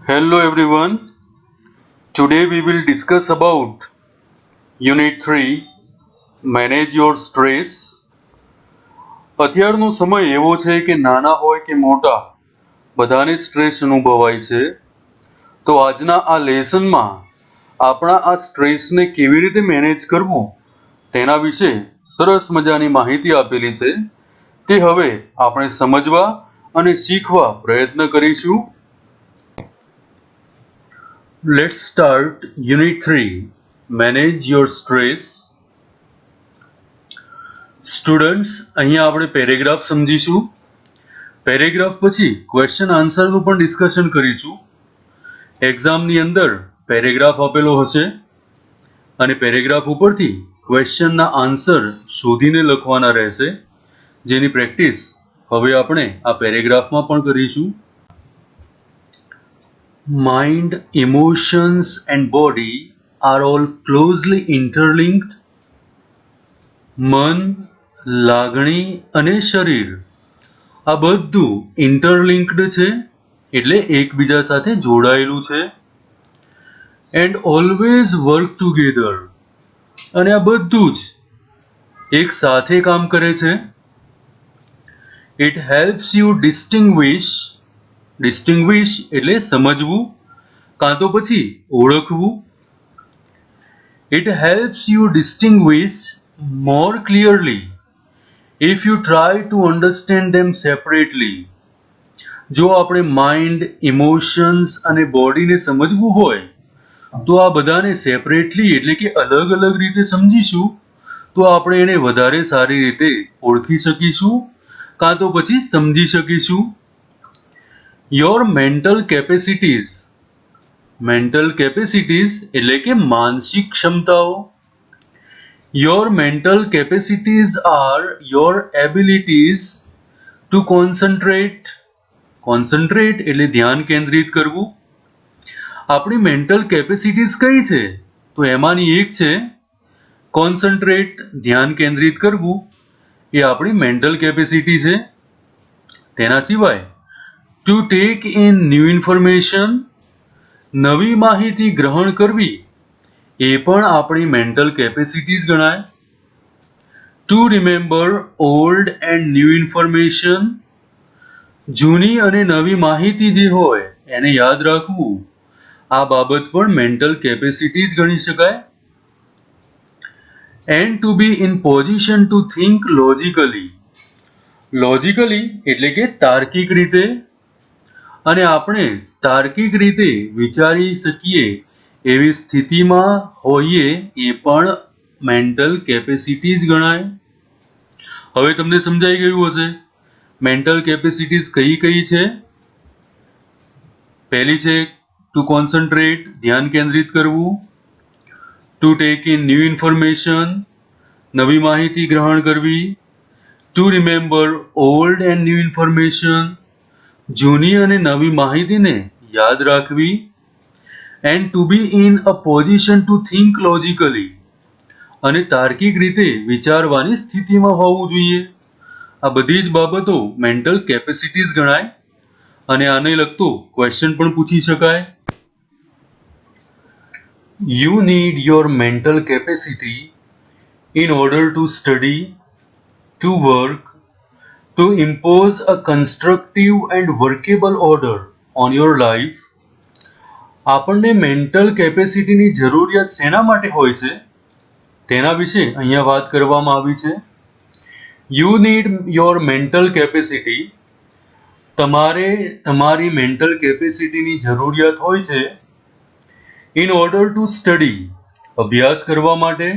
Hello everyone. Today we will discuss about Unit 3 Manage Your Stress. અત્યારનો સમય એવો છે કે નાના હોય કે મોટા બધાને સ્ટ્રેસ અનુભવાય છે. તો આજના આ લેસનમાં આપણા આ સ્ટ્રેસને કેવી રીતે મેનેજ કરવું તેના વિશે સરસ મજાની માહિતી આપેલી છે. તે હવે આપણે સમજવા અને શીખવા પ્રયત્ન કરીશું. Let's start Unit 3 Manage Your Stress. Students, અહીંયા આપણે પેરેગ્રાફ સમજીશું. પેરેગ્રાફ પછી ક્વેશ્ચન આન્સરનું પણ ડિસ્કશન કરીશું. એક્ઝામની અંદર પેરેગ્રાફ આપેલો હશે અને પેરેગ્રાફ ઉપરથી ક્વેશ્ચનના આન્સર શોધીને લખવાના રહેશે, જેની પ્રેક્ટિસ હવે આપણે આ પેરેગ્રાફમાં પણ કરીશું. Mind, emotions and body are all closely interlinked. મન, લાગણી અને શરીર આ બધું ઇન્ટરલિંક્ડ છે, એટલે એકબીજા સાથે જોડાયેલું છે. એન્ડ ઓલવેઝ વર્ક ટુગેધર, અને આ બધું જ એક સાથે કામ કરે છે. ઇટ હેલ્પ્સ યુ ડિસ્ટિંગ્વિશ એટલે સમજવું કાં તો પછી ઓળખવું. It helps you distinguish more clearly if you try to understand them separately. જો આપણે માઇન્ડ, ઇમોશન્સ અને બોડીને સમજવું હોય તો આ બધાને સેપરેટલી એટલે કે અલગ અલગ રીતે સમજીશું તો આપણે એને વધારે સારી રીતે ઓળખી શકીશું કાં તો પછી સમજી શકીશું. યોર મેન્ટલ કેપેસિટીઝ એટલે કે માનસિક ક્ષમતાઓ. Your mental capacities are your abilities to concentrate એટલે ધ્યાન કેન્દ્રિત કરવું. આપણી મેન્ટલ કેપેસિટીઝ કઈ છે? તો એમાંની એક છે કોન્સન્ટ્રેટ, ધ્યાન કેન્દ્રિત કરવું. એ આપણી મેન્ટલ કેપેસિટી છે. તેના સિવાય two take in new information, નવી માહિતી ગ્રહણ કરવી, એ પણ આપણી મેન્ટલ કેપેસિટીઝ ગણાય. Two remember old and new information, જૂની અને નવી માહિતી જે હોય એને યાદ રાખવું, આ બાબત પણ મેન્ટલ કેપેસિટીઝ ગણી શકાય. And to be in position to think logically એટલે કે તાર્કિક રીતે, અને આપણે તાર્કિક રીતે વિચારી શકીએ એવી સ્થિતિમાં હોઈએ એ પણ મેન્ટલ કેપેસિટીઝ ગણાય. હવે તમને સમજાઈ ગયું હશે મેન્ટલ કેપેસિટીઝ કઈ કઈ છે. પહેલી છે ટુ કોન્સન્ટ્રેટ, ધ્યાન કેન્દ્રિત કરવું. To take in new information, નવી માહિતી ગ્રહણ કરવી. To remember old and new information, જૂની અને નવી માહિતીને યાદ રાખવી. And to be in a position to think logically, અને તાર્કિક રીતે વિચારવાની સ્થિતિમાં હોવું જોઈએ. આ બધી જ બાબતો મેન્ટલ કેપેસિટીઝ ગણાય અને આને લગતો ક્વેશ્ચન પણ પૂછી શકાય. You need your mental capacity in order to study, to work, to impose a constructive and workable order on your life. આપણને મેન્ટલ કેપેસિટીની જરૂરિયાત શેના માટે હોય છે તેના વિશે અહીંયા વાત કરવામાં આવી છે. You need your mental capacity, તમારે તમારી મેન્ટલ કેપેસિટીની જરૂરિયાત હોય છે. ઇન ઓર્ડર ટુ સ્ટડી, અભ્યાસ કરવા માટે.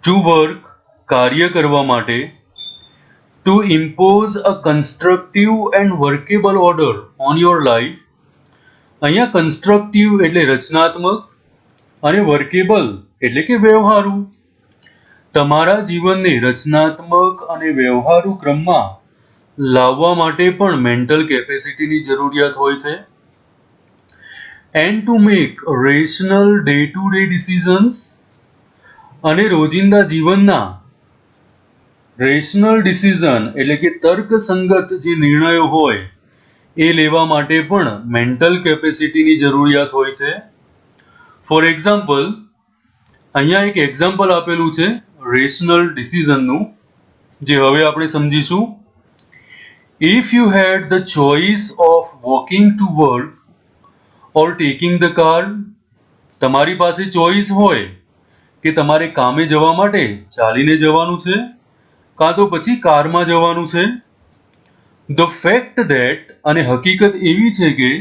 ટુ વર્ક, કાર્ય કરવા માટે. To impose a constructive and workable order on your life. અહીંયા કન્સ્ટ્રક્ટિવ એટલે રચનાત્મક અને વર્કેબલ એટલે કે વ્યવહારુ. તમારા જીવનને રચનાત્મક અને વ્યવહારુ ક્રમમાં લાવવા માટે પણ મેન્ટલ કેપેસિટીની જરૂરિયાત હોય છે. And to make rational day to day decisions, અને રોજિંદા જીવનના રેશનલ ડિસિઝન એટલે કે તર્કસંગત જે નિર્ણયો હોય એ લેવા માટે પણ મેન્ટલ કેપેસિટીની જરૂરિયાત હોય છે. ફોર એક્ઝામ્પલ, અહીંયા એક એક્ઝામ્પલ આપેલું છે રેશનલ ડિસિઝનનું, જે હવે આપણે સમજીશું. If you had the choice of walking to work or taking the car, તમારી પાસે ચોઇસ હોય કે તમારે કામે જવા માટે ચાલીને જવાનું છે કાં તો પછી કારમાં જવાનું છે. ધ ફેક્ટ ધેટ, અને હકીકત એવી છે કે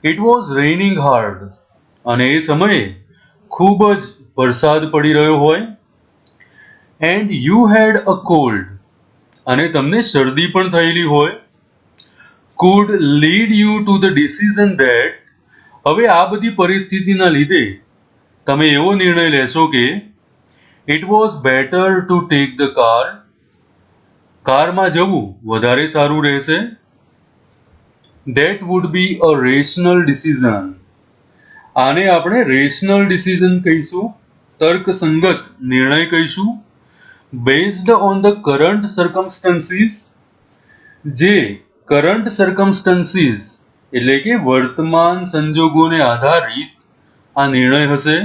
ઇટ વોઝ રેઇનિંગ હાર્ડ, અને એ સમયે ખૂબ જ વરસાદ પડી રહ્યો હોય. And you had a cold, અને તમને શરદી પણ થયેલી હોય. Food lead you to the decision that, હવે આ બધી પરિસ્થિતિના લીધે તમે એવો નિર્ણય લેશો કે it was better to take the car, કારમાં જવું વધારે સારું રહેશે. That would be a rational decision, આને આપણે રેશનલ ડિસિઝન કહીશું, તર્કસંગત નિર્ણય કહીશું. Based on the current circumstances, જે કરંટ સર્કમસ્ટન્સીસ એટલે કે વર્તમાન સંજોગોને આધારિત આ નિર્ણય હશે.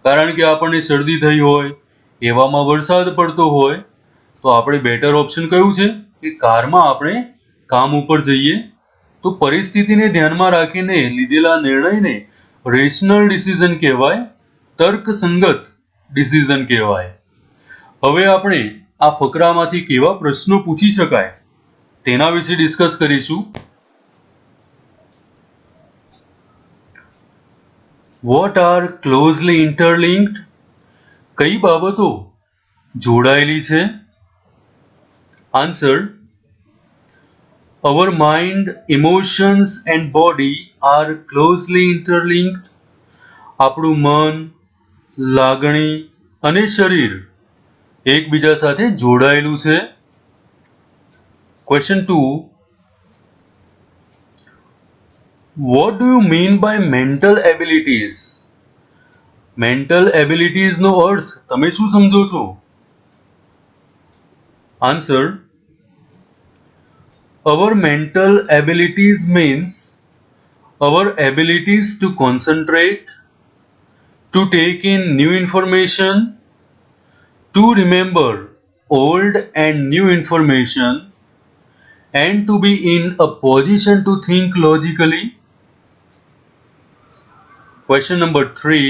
કારણ કે આપણને શરદી થઈ હોય, એવામાં વરસાદ પડતો હોય, તો આપણે બેટર ઓપ્શન કયું છે કે કારમાં આપણે કામ ઉપર જઈએ. તો પરિસ્થિતિને ધ્યાનમાં રાખીને લીધેલા નિર્ણયને રેશનલ ડિસિઝન કહેવાય, તર્કસંગત ડિસિઝન કહેવાય. હવે આપણે આ ફકરામાંથી કેવા પ્રશ્નો પૂછી શકાય તેના વિશે ડિસ્કસ કરીશું. વોટ આર ક્લોઝલી ઇન્ટરલિંક્ડ, કઈ બાબતો જોડાયેલી છે? Answer: our mind, emotions and body are closely interlinked. આપણું મન, લાગણી અને શરીર એકબીજા સાથે જોડાયેલું છે. Question 2, what do you mean by mental abilities? Mental એબિલિટીઝનો અર્થ તમે શું સમજો છો? Answer: our mental abilities means our abilities to concentrate, to take in new information, to remember old and new information, and to be in a position to think logically. Question number 3,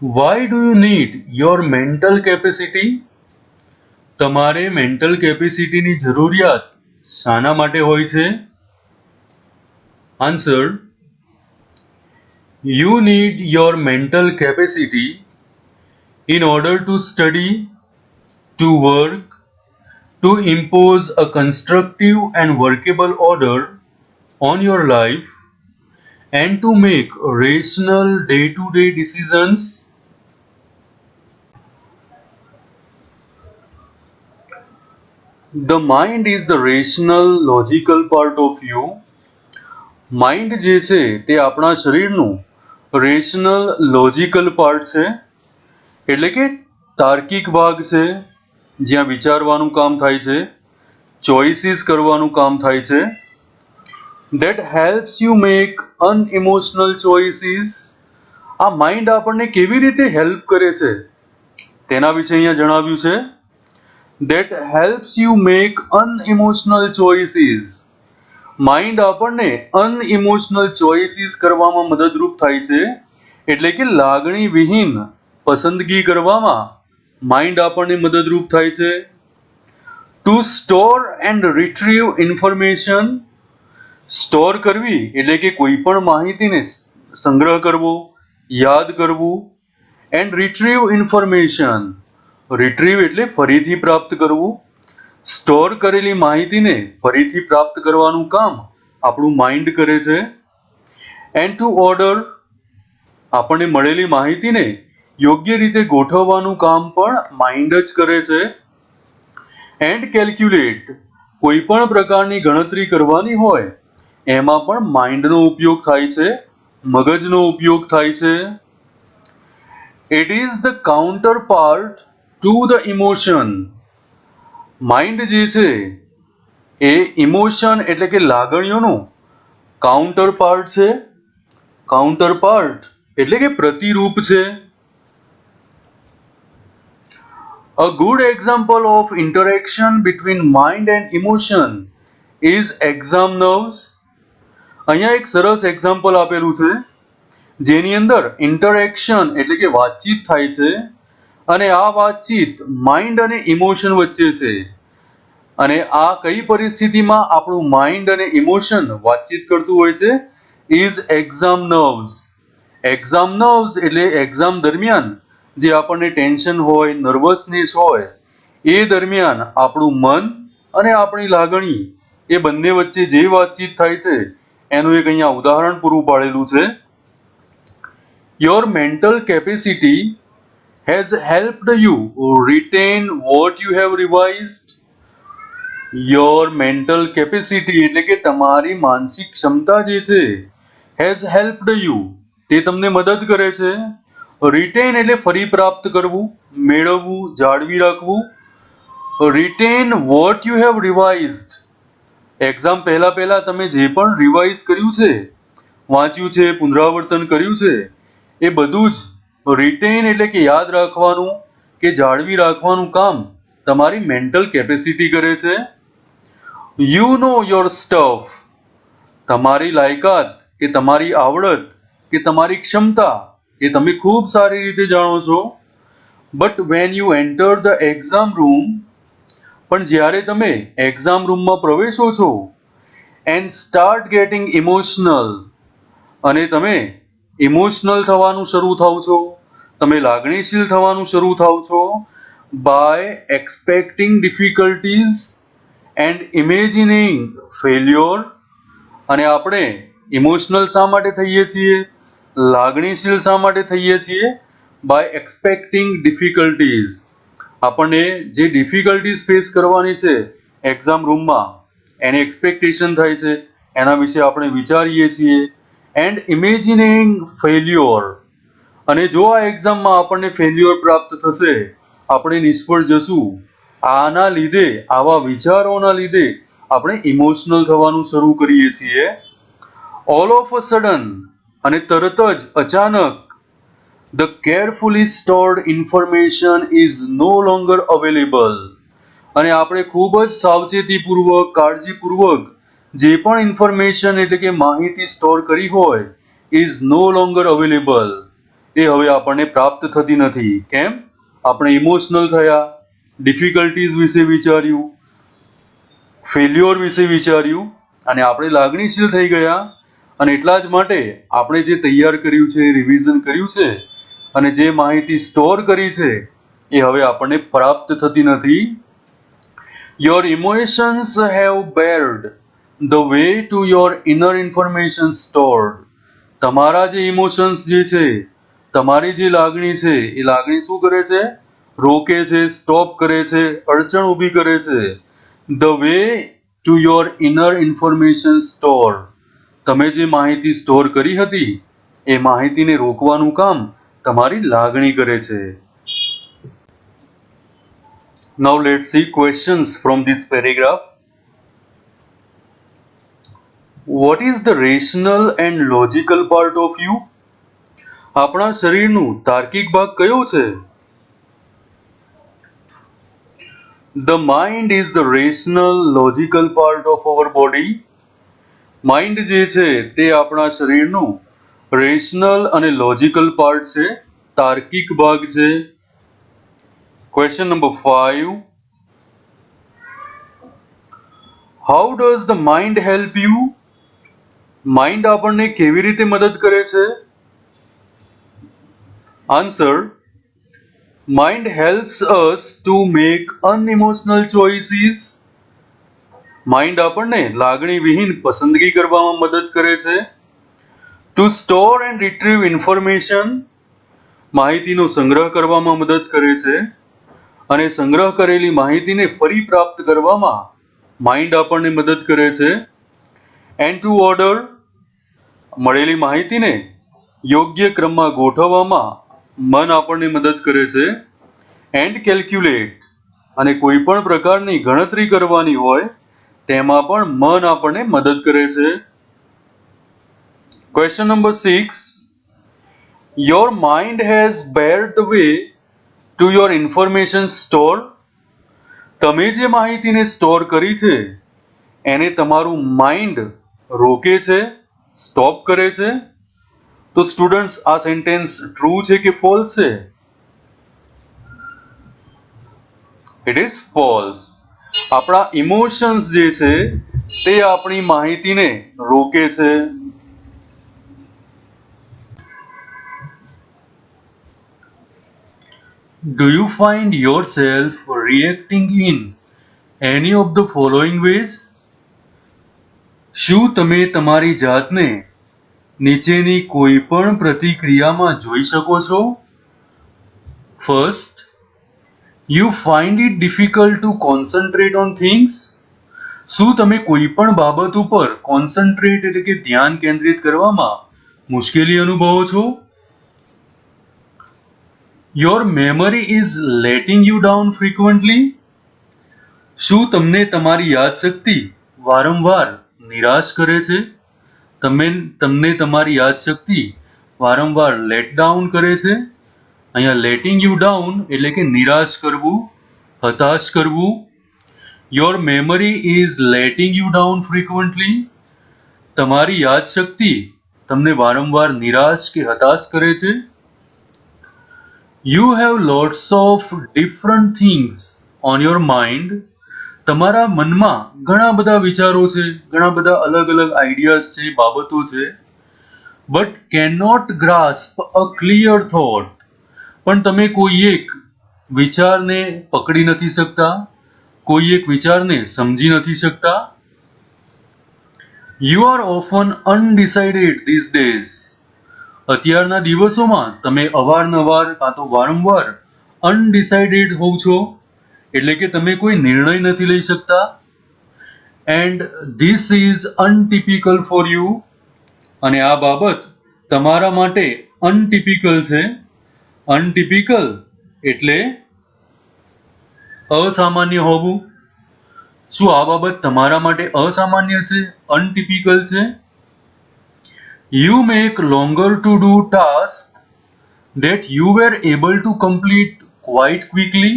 why do you need your mental capacity? તમારે mental કેપેસિટીની જરૂરિયાત શાના માટે હોય છે? Answer: You need your mental capacity in order to study, to work, to impose a constructive and workable order on your life, and to make rational day-to-day decisions. The mind is the rational, logical part of you. Mind જે છે તે આપણા શરીરનું rational logical part છે, એટલે કે તાર્કિક ભાગ છે, જ્યાં વિચારવાનું કામ થાય છે, ચોઇસીસ કરવાનું કામ થાય છે. That helps you make unemotional choices. આ માઇન્ડ આપણને કેવી રીતે હેલ્પ કરે છે તેના વિશે અહીંયા જણાવ્યું છે. That helps you make unemotional choices. Mind આપણને અનઇમોશનલ ચોઇસીસ કરવામાં મદદરૂપ થાય છે, એટલે કે લાગણી વિહીન પસંદગી કરવામાં માઇન્ડ આપણને મદદરૂપ થાય છે. To store and retrieve information. Store કરવી એટલે કે કોઈ પણ માહિતીને સંગ્રહ કરવો, યાદ કરવું. એન્ડ રિટ્રીવ ઇન્ફોર્મેશન, રિટ્રીવ એટલે ફરીથી પ્રાપ્ત કરવું. સ્ટોર કરેલી માહિતીને ફરીથી પ્રાપ્ત કરવાનું કામ આપણું માઇન્ડ કરે છે. એન્ડ ટુ ઓર્ડર, આપણને મળેલી માહિતીને યોગ્ય રીતે ગોઠવવાનું કામ પણ માઇન્ડ જ કરે છે. એન્ડ કેલ્ક્યુલેટ, કોઈ પણ પ્રકારની ગણતરી કરવાની હોય એમાં પણ માઇન્ડનો ઉપયોગ થાય છે, મગજનો ઉપયોગ થાય છે. It is the counter part to the emotion. Mind જે છે એ ઇમોશન એટલે કે લાગણીઓનું કાઉન્ટર પાર્ટ છે. કાઉન્ટર પાર્ટ એટલે કે પ્રતિરૂપ છે. A good example of interaction between mind and emotion is exam nerves. અહીંયા એક સરસ એક્ઝામ્પલ આપેલું છે જેની અંદર ઇન્ટરેક્શન એટલે કે વાતચીત થાય છે અને આ વાતચીત માઇન્ડ અને ઇમોશન વચ્ચે છે. અને આ કઈ પરિસ્થિતિમાં આપણું માઇન્ડ અને ઇમોશન વાતચીત કરતું હોય છે? Is exam nerves. Exam nerves એટલે એક્ઝામ દરમિયાન જે આપણને ટેન્શન હોય, નર્વસનેસ હોય, એ દરમિયાન આપણું મન અને આપણી લાગણી એ બંને વચ્ચે જે વાતચીત થાય છે એનું એક અહીંયા ઉદાહરણ પૂરું પાડેલું છે. Your mental capacity has helped you retain what you have revised. Your mental capacity એટલે કે તમારી માનસિક ક્ષમતા જે છે has helped you તે તમને મદદ કરે છે. retain એટલે ફરી પ્રાપ્ત કરવું, મેળવવું, જાળવી રાખવું. retain what you have revised. Exam પહેલા તમે જે પણ રિવાઇઝ કર્યું છે, વાંચ્યું છે, પુનરાવર્તન કર્યું છે, એ બધું જ રિટેન એટલે કે યાદ રાખવાનું કે જાળવી રાખવાનું કામ તમારી મેન્ટલ કેપેસિટી કરે છે. You know your stuff. તમારી લાયકાત કે તમારી આવડત કે તમારી ક્ષમતા એ તમે ખૂબ સારી રીતે જાણો છો. But when you enter the exam room, પણ જ્યારે તમે એક્ઝામ રૂમમાં પ્રવેશો છો એન્ડ સ્ટાર્ટ ગેટિંગ ઇમોશનલ, અને તમે ઇમોશનલ થવાનું શરૂ થાવ છો, તમે લાગણીશીલ થવાનું શરૂ થાવ છો by expecting difficulties and imagining failure. અને આપણે ઇમોશનલ શા માટે થઈએ છીએ, લાગણીશીલ શા માટે થઈએ છીએ? By expecting difficulties. આપણને જે ડિફિકલ્ટીઝ ફેસ કરવાની છે એક્ઝામ રૂમમાં એની એક્સપેક્ટેશન થાય છે, એના વિશે આપણે વિચારીએ છીએ. And imagining failure. અને જો આ એક્ઝામમાં આપણને ફેલ્યોર પ્રાપ્ત થશે, આપણે નિષ્ફળ જશું, આના લીધે, આવા વિચારોના લીધે આપણે ઇમોશનલ થવાનું શરૂ કરીએ છીએ. ઓલ ઓફ અ સડન, અને તરત જ અચાનક, the carefully stored information is no longer available. અને આપણે ખૂબ જ સાવચેતીપૂર્વક, કાળજીપૂર્વક જે પણ ઇન્ફોર્મેશન એટલે કે માહિતી સ્ટોર કરી હોય ઇઝ નો લોંગર અવેલેબલ, એ હવે આપણને પ્રાપ્ત થતી નથી. કેમ? આપણે ઇમોશનલ થયા, ડિફિકલ્ટીઝ વિશે વિચાર્યું, ફેલ્યોર વિશે વિચાર્યું, અને આપણે લાગણીશીલ થઈ ગયા. અને એટલા જ માટે આપણે જે તૈયાર કર્યું છે, રિવિઝન કર્યું છે અને જે માહિતી સ્ટોર કરી છે એ હવે આપણને પ્રાપ્ત થતી નથી. Your emotions have barred the way to your inner information stored. તમારા જે ઇમોશન્સ જે છે, તમારી જે લાગણી છે, એ લાગણી શું કરે છે? રોકે છે, સ્ટોપ કરે છે, અડચણ ઊભી કરે છે. The way to your inner information store. તમે જે માહિતી સ્ટોર કરી હતી એ માહિતીને રોકવાનું કામ તમારી લાગણી કરે છે. Now let's see questions from this paragraph. What is the rational and logical part of you? આપણા શરીરનું તાર્કિક ભાગ કયો છે? The mind is the rational, logical part of our body. Mind જે છે તે આપણા શરીરનું રેશનલ અને લોજિકલ પાર્ટ છે, તાર્કિક ભાગ છે. Question number 5. How does the mind help you? Mind આપણને કેવી રીતે મદદ કરે છે? Answer: mind helps us to make unemotional choices. Mind આપણને લાગણી વિહીન પસંદગી કરવામાં મદદ કરે છે. To store and retrieve information. માહિતીનો સંગ્રહ કરવામાં મદદ કરે છે અને સંગ્રહ કરેલી માહિતીને ફરી પ્રાપ્ત કરવામાં માઇન્ડ આપણને મદદ કરે છે. And two order. મળેલી માહિતીને યોગ્ય ક્રમમાં ગોઠવવામાં મન આપણને મદદ કરે છે. And calculate. અને કોઈ પણ પ્રકારની ગણતરી કરવાની હોય તેમાં પણ મન આપણને મદદ કરે છે. Question number 6. Your mind has barred the way to your information store. તમે જે માહિતીને સ્ટોર કરી છે એને તમારું માઇન્ડ રોકે છે, સ્ટોપ કરે છે. તો સ્ટુડન્ટ્સ, આ સેન્ટેન્સ ટ્રુ છે કે ફોલ્સ છે? It is false. આપણા ઇમોશન્સ જે છે તે આપણી માહિતીને રોકે છે. Do you find yourself reacting in any of the following ways? શું તમે તમારી જાતને નીચેની કોઈ પણ પ્રતિક્રિયામાં જોઈ શકો છો? First, you find it difficult to concentrate on things. શું તમે કોઈ પણ બાબત ઉપર કોન્સન્ટ્રેટ એટલે કે ધ્યાન કેન્દ્રિત કરવામાં મુશ્કેલી અનુભવો છો? Your memory is letting you down frequently. શું તમને તમારી યાદશક્તિ વારંવાર નિરાશ કરે છે? તમને તમારી યાદશક્તિ વારંવાર લેટ ડાઉન કરે છે? અહીંયા લેટિંગ યુ ડાઉન એટલે કે નિરાશ કરવું, હતાશ કરવું. Your memory is letting you down frequently. તમારી યાદશક્તિ તમને વારંવાર નિરાશ કે હતાશ કરે છે. You have lots of different things on your mind. તમારા મનમાં ઘણા બધા વિચારો છે, ઘણા બધા અલગ અલગ આઈડિયાઝ છે, બાબતો છે. But can not grasp a clear thought. પણ તમે કોઈ એક વિચારને પકડી નથી શકતા, કોઈ એક વિચારને સમજી નથી શકતા. You are often undecided this days. અત્યારના દિવસોમાં તમે અવારનવાર કાં તો વારંવાર અનડિસાઇડેડ હોવ છો, એટલે કે તમે કોઈ નિર્ણય નથી લઈ શકતા. And this is untypical for you. અને આ બાબત તમારા માટે અનટિપિકલ છે. અનટિપિકલ એટલે અસામાન્ય હોવું. શું આ બાબત તમારા માટે અસામાન્ય છે, અનટિપિકલ છે? You make longer to do tasks that you were able to complete quite quickly.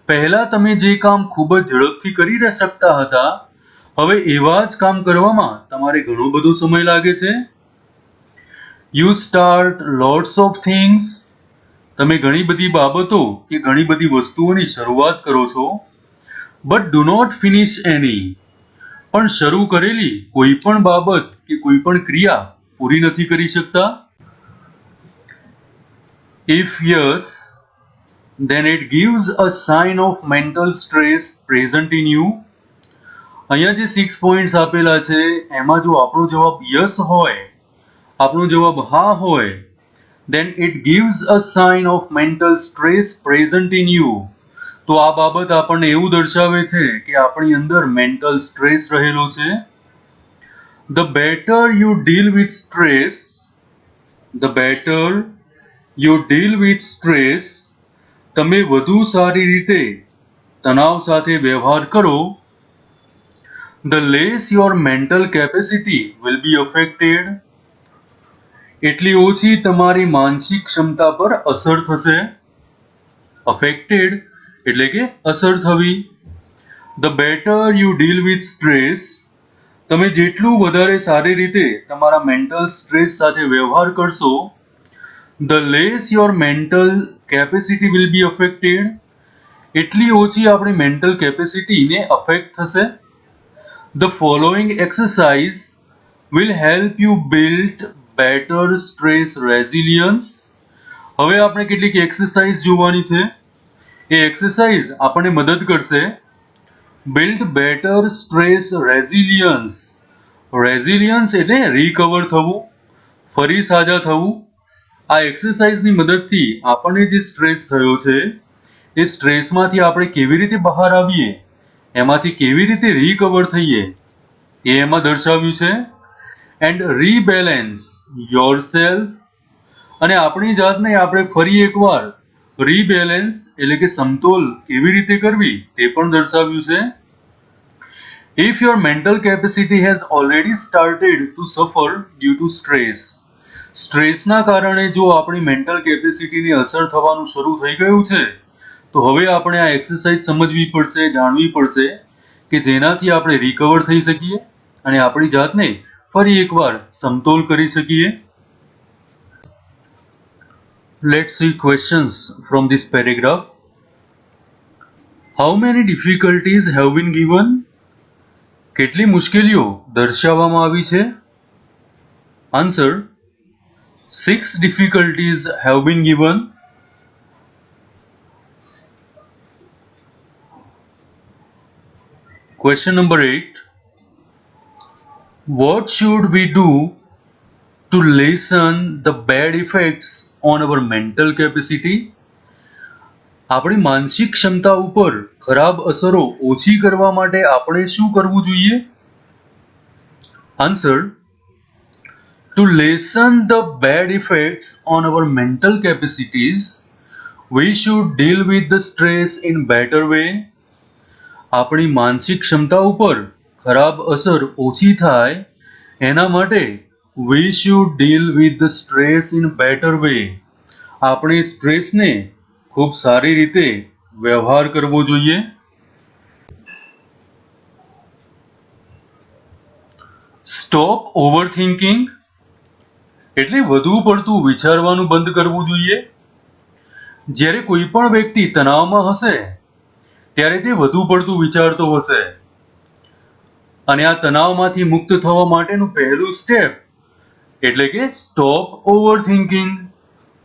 પહેલા તમે જે કામ ખૂબ જ ઝડપથી કરી શકતા હતા, હવે એવા જ કામ કરવામાં તમારે ઘણો બધો સમય લાગે છે. You start lots of things. તમે ઘણી બધી બાબતો કે ઘણી બધી વસ્તુઓની શરૂઆત કરો છો. But do not finish any. પણ શરૂ કરેલી કોઈ પણ બાબત કે કોઈ પણ ક્રિયા પૂરી નથી કરી શકતા. If yes, then it gives a sign of mental stress present in you. અહીંયા જે 6 પોઈન્ટ્સ આપેલા છે એમાં જો આપણો જવાબ યસ હોય, આપણો જવાબ હા હોય, then it gives a sign of mental stress present in you. તો આ બાબત આપણને એવું દર્શાવે છે કે આપણી અંદર મેન્ટલ સ્ટ્રેસ રહેલો છે. The better you deal with stress, the better you deal with stress, તમે વધુ સારી રીતે તણાવ સાથે વ્યવહાર કરો, the less your mental capacity will be affected. એટલી ઓછી તમારી માનસિક ક્ષમતા પર અસર થશે. Affected એટલે કે અસર થવી. The better you deal with stress, તમે જેટલું વધારે સારી રીતે તમારા મેન્ટલ સ્ટ્રેસ સાથે વ્યવહાર કરશો, the less your mental capacity will be affected. એટલી ઓછી આપણી મેન્ટલ કેપેસિટીને અફેક્ટ થશે. The following exercise will help you build better stress resilience. હવે આપણે કેટલીક એક્સરસાઇઝ જોવાની છે. એ એક્સરસાઇઝ આપણને મદદ કરશે build better stress resilience. Resilience એટલે રિકવર થવું, ફરી સાજા થવું. આ એક્સરસાઇઝની મદદથી આપણને જે સ્ટ્રેસ થયો છે એ સ્ટ્રેસમાંથી આપણે કેવી રીતે બહાર આવીએ, એમાંથી કેવી રીતે રિકવર થઈએ એ એમાં દર્શાવ્યું છે. And rebalance yourself. અને આપણી જાતને આપણે ફરી એકવાર રીબેલેન્સ એટલે કે સમતોલ કેવી રીતે કરવી તે પણ દર્શાવ્યું છે. If your mental capacity has already started to suffer due to stress, સ્ટ્રેસના કારણે જો આપણી મેન્ટલ કેપેસિટીની અસર થવાનું શરૂ થઈ ગયું છે, તો હવે આપણે આ એક્સરસાઇઝ સમજવી પડશે, જાણવી પડશે કે જેનાથી આપણે રિકવર થઈ શકીએ અને આપણી જાતને ફરી એકવાર સમતોલ કરી શકીએ. Let's see questions from this paragraph. How many difficulties have been given? કેટલી મુશ્કેલીઓ દર્શાવવામાં આવી છે? Answer: 6 difficulties have been given. Question number 8. What should we do to lessen the bad effects on our mental capacity? આપણી માનસિક ક્ષમતા ઉપર ખરાબ અસરો ઓછી કરવા માટે આપણે શું કરવું જોઈએ? Answer: to lessen the bad effects on our mental capacities, we should deal with the stress in better way. આપણી માનસિક ક્ષમતા ઉપર ખરાબ અસર ઓછી થાય એના માટે we should deal with the stress in better way. આપણે સ્ટ્રેસને ખૂબ સારી રીતે વ્યવહાર કરવો જોઈએ. સ્ટોપ ઓવરથિંકિંગ એટલે વધુ પડતું વિચારવાનું બંધ કરવું જોઈએ. જ્યારે કોઈ પણ વ્યક્તિ તણાવમાં હશે ત્યારે તે વધુ પડતું વિચારતો હશે અને આ તણાવમાંથી મુક્ત થવા માટેનું પહેલું સ્ટેપ એટલે કે સ્ટોપ ઓવરથિંકિંગ,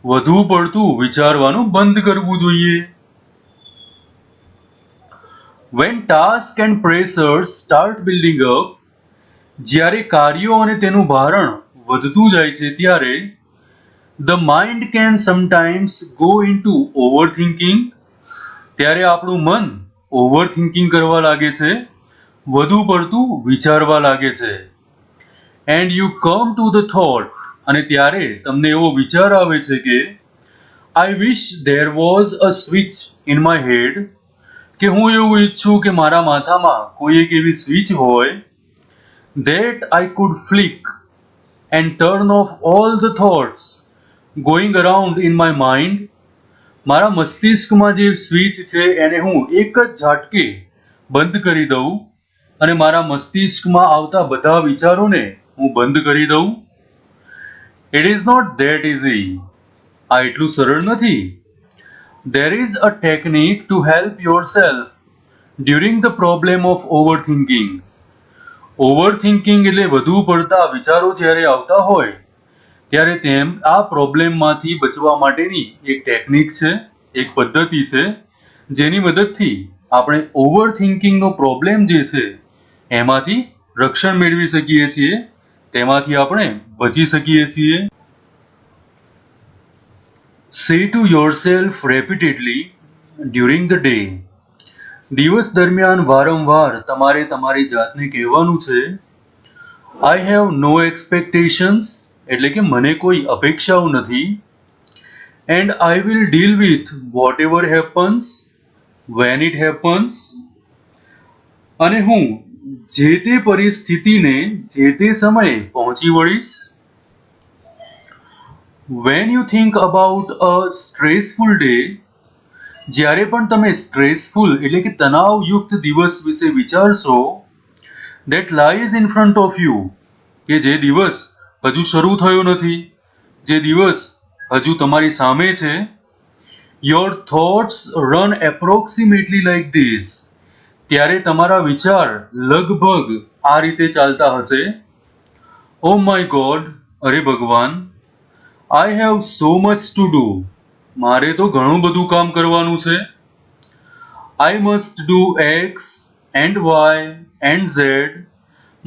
વધુ પડતું વિચારવાનું બંધ કરવું જોઈએ. When tasks and pressures start building up, જ્યારે કાર્યો અને તેનું ભારણ વધતું જાય છે ત્યારે the mind can sometimes go into overthinking, ત્યારે આપણું મન ઓવરથિંકિંગ કરવા લાગે છે, વધુ પડતું વિચારવા લાગે છે. And you come to the thought, અને ત્યારે તમને એવો વિચાર આવે છે કે I wish there was a switch in my head, કે હું એવું ઈચ્છું કે મારા માથામાં કોઈ એક એવી સ્વિચ હોય that I could flick and turn off all the thoughts going around in my mind. મારા મસ્તિષ્કમાં જે સ્વિચ છે એને હું એક જ ઝાટકે બંધ કરી દઉં અને મારા મસ્તિષ્કમાં આવતા બધા વિચારોને હું બંધ કરી દઉં. It is not that easy. આ એટલું સરળ નથી. There is a technique to help yourself during the problem of overthinking. Overthinking એટલે વધુ પડતા વિચારો જ્યારે આવતા હોય ત્યારે તેમ આ પ્રોબ્લેમમાંથી બચવા માટેની એક ટેકનિક છે, એક પદ્ધતિ છે જેની મદદથી આપણે ઓવરથિંકિંગનો પ્રોબ્લેમ જે છે એમાંથી રક્ષણ મેળવી શકીએ છીએ, તેમાંથી આપણે બચી શકીએ છીએ. Say to yourself repeatedly during the day. દિવસ દરમિયાન વારંવાર તમારે તમારી જાતને કહેવાનું છે I have no expectations, એટલે કે મને કોઈ અપેક્ષાઓ નથી. And I will deal with whatever happens when it happens. અને હું જે તે પરિસ્થિતિને જે તે સમયે પહોંચી વળીશ. When you think about a stressful day, જ્યારે પણ તમે સ્ટ્રેસફુલ એટલે કે તણાવયુક્ત દિવસ વિશે વિચારશો that lies in front of you, કે જે દિવસ હજુ શરૂ થયો નથી, જે દિવસ હજુ તમારી સામે છે, your thoughts run approximately like this, ત્યારે તમારા વિચાર લગભગ આ રીતે ચાલતા હશે. Oh my God, અરે ભગવાન, I have so much to do, મારે તો ઘણું બધું કામ કરવાનું છે. I must do X and Y and Z,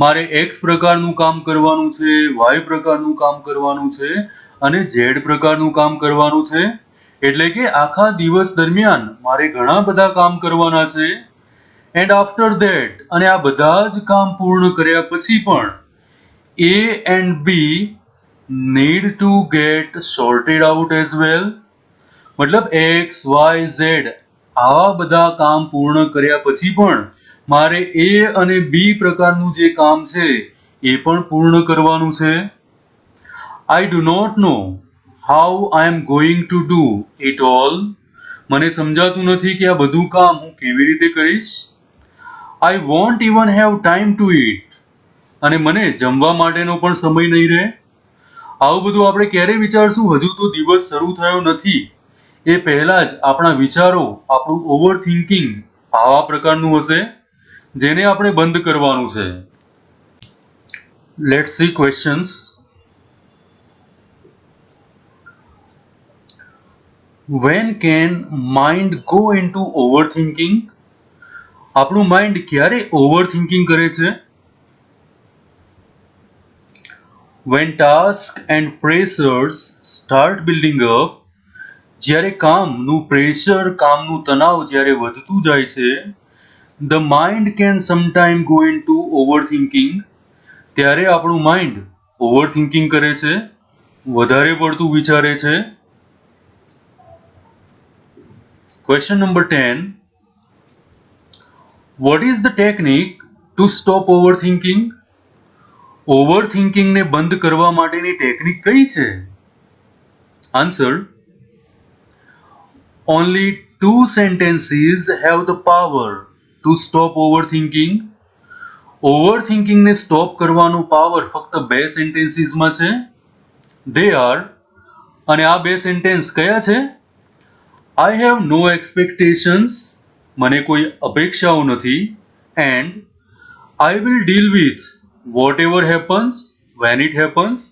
મારે X પ્રકારનું કામ કરવાનું છે, Y પ્રકારનું કામ કરવાનું છે અને Z પ્રકારનું કામ કરવાનું છે. એટલે કે આખા દિવસ દરમિયાન મારે ઘણા બધા કામ કરવાના છે. And after that, અને આ બધા જ કામ પૂર્ણ કર્યા પછી પણ A and B need to get sorted out as well. મતલબ X, Y, Z આવા બધા કામ પૂર્ણ કર્યા પછી પણ મારે એ અને બી પ્રકારનું જે કામ છે એ પણ પૂર્ણ કરવાનું છે. I do not know how I am going to do it all. મને સમજાતું નથી કે આ બધું કામ હું કેવી રીતે કરીશ. I won't even have time to eat. અને મને જમવા માટેનો પણ સમય નહીં રહે. આવું બધું આપણે ક્યારે વિચારશું? હજુ તો દિવસ શરૂ થયો નથી એ પહેલા જ આપણા વિચારો, આપણું ઓવર થિંકિંગ આવા પ્રકારનું હશે જેને આપણે બંધ કરવાનું છે. Let's see questions. When can mind go into overthinking? આપણું માઇન્ડ ક્યારે ઓવરથિંકિંગ કરે છે? When tasks and pressures start building up, જ્યારે કામનું પ્રેશર, કામનું તણાવ જ્યારે વધતું જાય છે, the mind can sometime go into overthinking. ત્યારે આપણું માઇન્ડ ઓવરથિંકિંગ કરે છે, વધારે પડતું વિચારે છે. Question number 10. What is the technique to stop overthinking? ઓવરથિંકિંગને બંધ કરવા માટેની ટેકનિક કઈ છે? Answer. Only 2 sentences have the power to stop overthinking. ઓવરથિંકિંગને સ્ટોપ કરવાનો પાવર ફક્ત 2 સેન્ટેન્સીસમાં છે. They are, અને આ 2 સેન્ટેન્સ કયા છે? I have no expectations, મને કોઈ અપેક્ષાઓ નથી, and I will deal with whatever happens when it happens,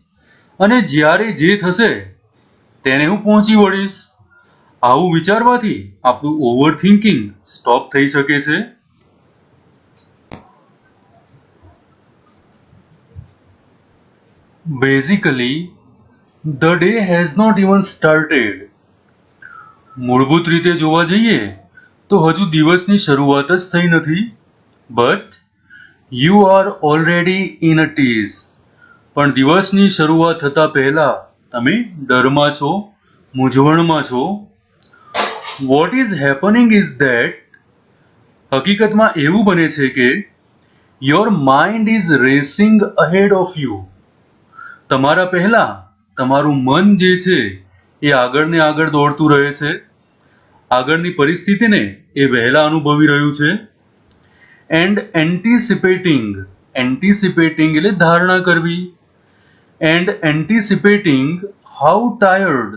અને જ્યારે જે થશે તેને હું પહોંચી વળીશ. આવું વિચારવાથી આપણું ઓવરથિંકિંગ સ્ટોપ થઈ શકે છે. Basically, the day has not even started. મૂળભૂત રીતે જોવા જઈએ તો હજુ દિવસની શરૂઆત જ થઈ નથી. But you are already in a tease. પણ દિવસની શરૂઆત થતાં પહેલા તમે ડરમાં છો, મૂંઝવણમાં છો. What is happening is that, હકીકતમાં એવું બને છે કે your mind is racing ahead of you. તમારા પહેલા તમારું મન જે છે એ આગળ ને આગળ દોડતું રહે છે. આગળની પરિસ્થિતિને એ વહેલા અનુભવી રહ્યું છે. એન્ડ એન્ટિસિપેટિંગ, એન્ટિસિપેટિંગ એટલે ધારણા કરવી. And anticipating how tired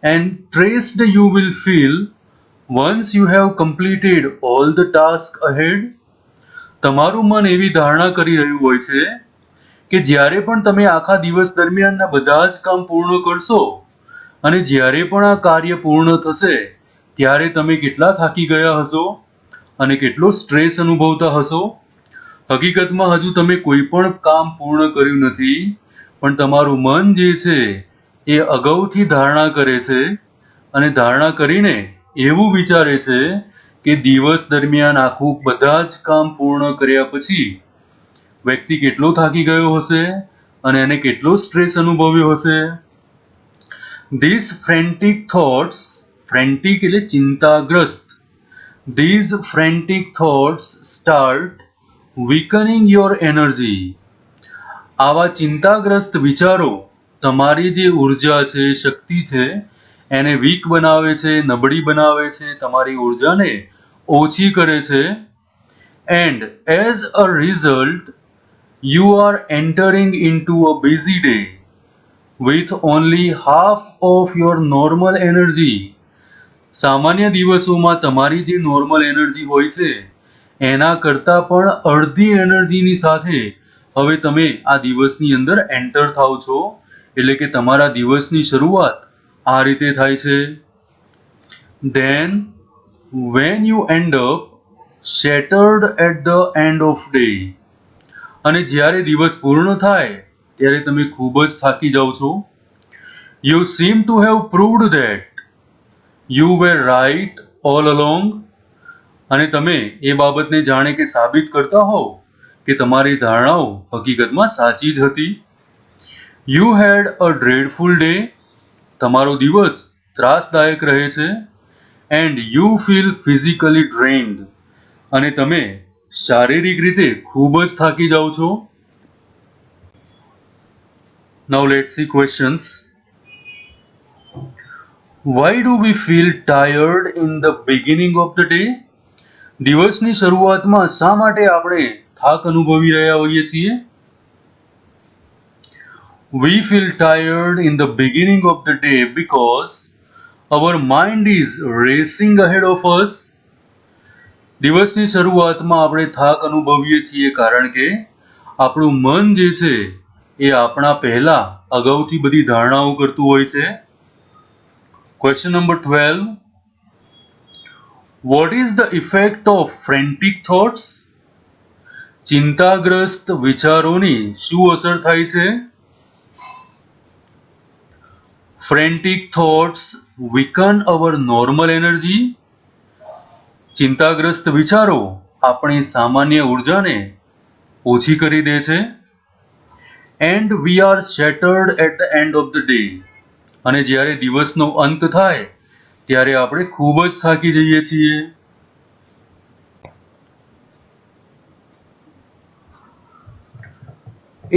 and stressed you will feel once you have completed all the task ahead. તમારું મન એવી ધારણા કરી રહ્યું હોય છે કે જ્યારે પણ તમે આખા દિવસ દરમિયાનના બધા જ કામ પૂર્ણ કરશો અને જ્યારે પણ આ કાર્ય પૂર્ણ થશે ત્યારે તમે કેટલા થાકી ગયા હશો અને કેટલો સ્ટ્રેસ અનુભવતા હશો. હકીકતમાં હજુ તમે કોઈ પણ કામ પૂર્ણ કર્યું નથી, પણ તમારું મન જે છે એ અગાઉથી ધારણા કરે છે અને ધારણા કરીને એવું વિચારે છે કે દિવસ દરમિયાન આખું બધા જ કામ પૂર્ણ કર્યા પછી વ્યક્તિ કેટલો થાકી ગયો હશે અને એને કેટલો સ્ટ્રેસ અનુભવ્યો હશે. These frantic thoughts, frantic એટલે ચિંતાગ્રસ્ત, these frantic thoughts start weakening your energy. આવા ચિંતાગ્રસ્ત વિચારો તમારી જે ઉર્જા છે, શક્તિ છે એને વીક બનાવે છે, નબળી બનાવે છે, તમારી ઉર્જાને ઓછી કરે છે. And as a result you are entering into a busy day with only half of your normal energy. સામાન્ય દિવસોમાં તમારી જે નોર્મલ એનર્જી હોય છે એના કરતાં પણ અડધી એનર્જીની સાથે હવે તમે આ દિવસની અંદર એન્ટર થાવ છો. એટલે કે તમારા દિવસની શરૂઆત આ રીતે થાય છે. Then when you end up shattered at the end of day, અને જ્યારે દિવસ પૂર્ણ થાય ત્યારે તમે ખૂબ જ થાકી જાઓ છો. You seem to have proved that you were right all along. અને તમે એ બાબતને જાણે કે સાબિત કરતા હોવ કે તમારી ધારણાઓ હકીકતમાં સાચી જ હતી. You had a dreadful day. તમારો દિવસ ત્રાસદાયક રહે છે. And you feel physically drained. અને તમે શારીરિક રીતે ખૂબ જ થાકી જાઓ છો? Now let's see questions. Why do we feel tired in the beginning of the day? દિવસની શરૂઆતમાં શા માટે આપણે થાક અનુભવી રહ્યા હોઈએ છીએ? We feel tired in the beginning of the day because our mind is racing ahead of us. દિવસની શરૂઆતમાં આપણે થાક અનુભવીએ છીએ કારણ કે આપણું મન જે છે એ આપણા પહેલા અગાઉથી બધી ધારણાઓ કરતું હોય છે. Question number 12. What is the effect of frantic thoughts? ચિંતાગ્રસ્ત વિચારોની શું અસર થાય છે? Frantic thoughts weaken our normal energy. ચિંતાગ્રસ્ત વિચારો આપણી સામાન્ય ઉર્જાને ઓછી કરી દે છે. And we are shattered at the end of the day. અને જ્યારે દિવસનો અંત થાય ત્યારે આપણે ખૂબ જ થાકી જઈએ છીએ.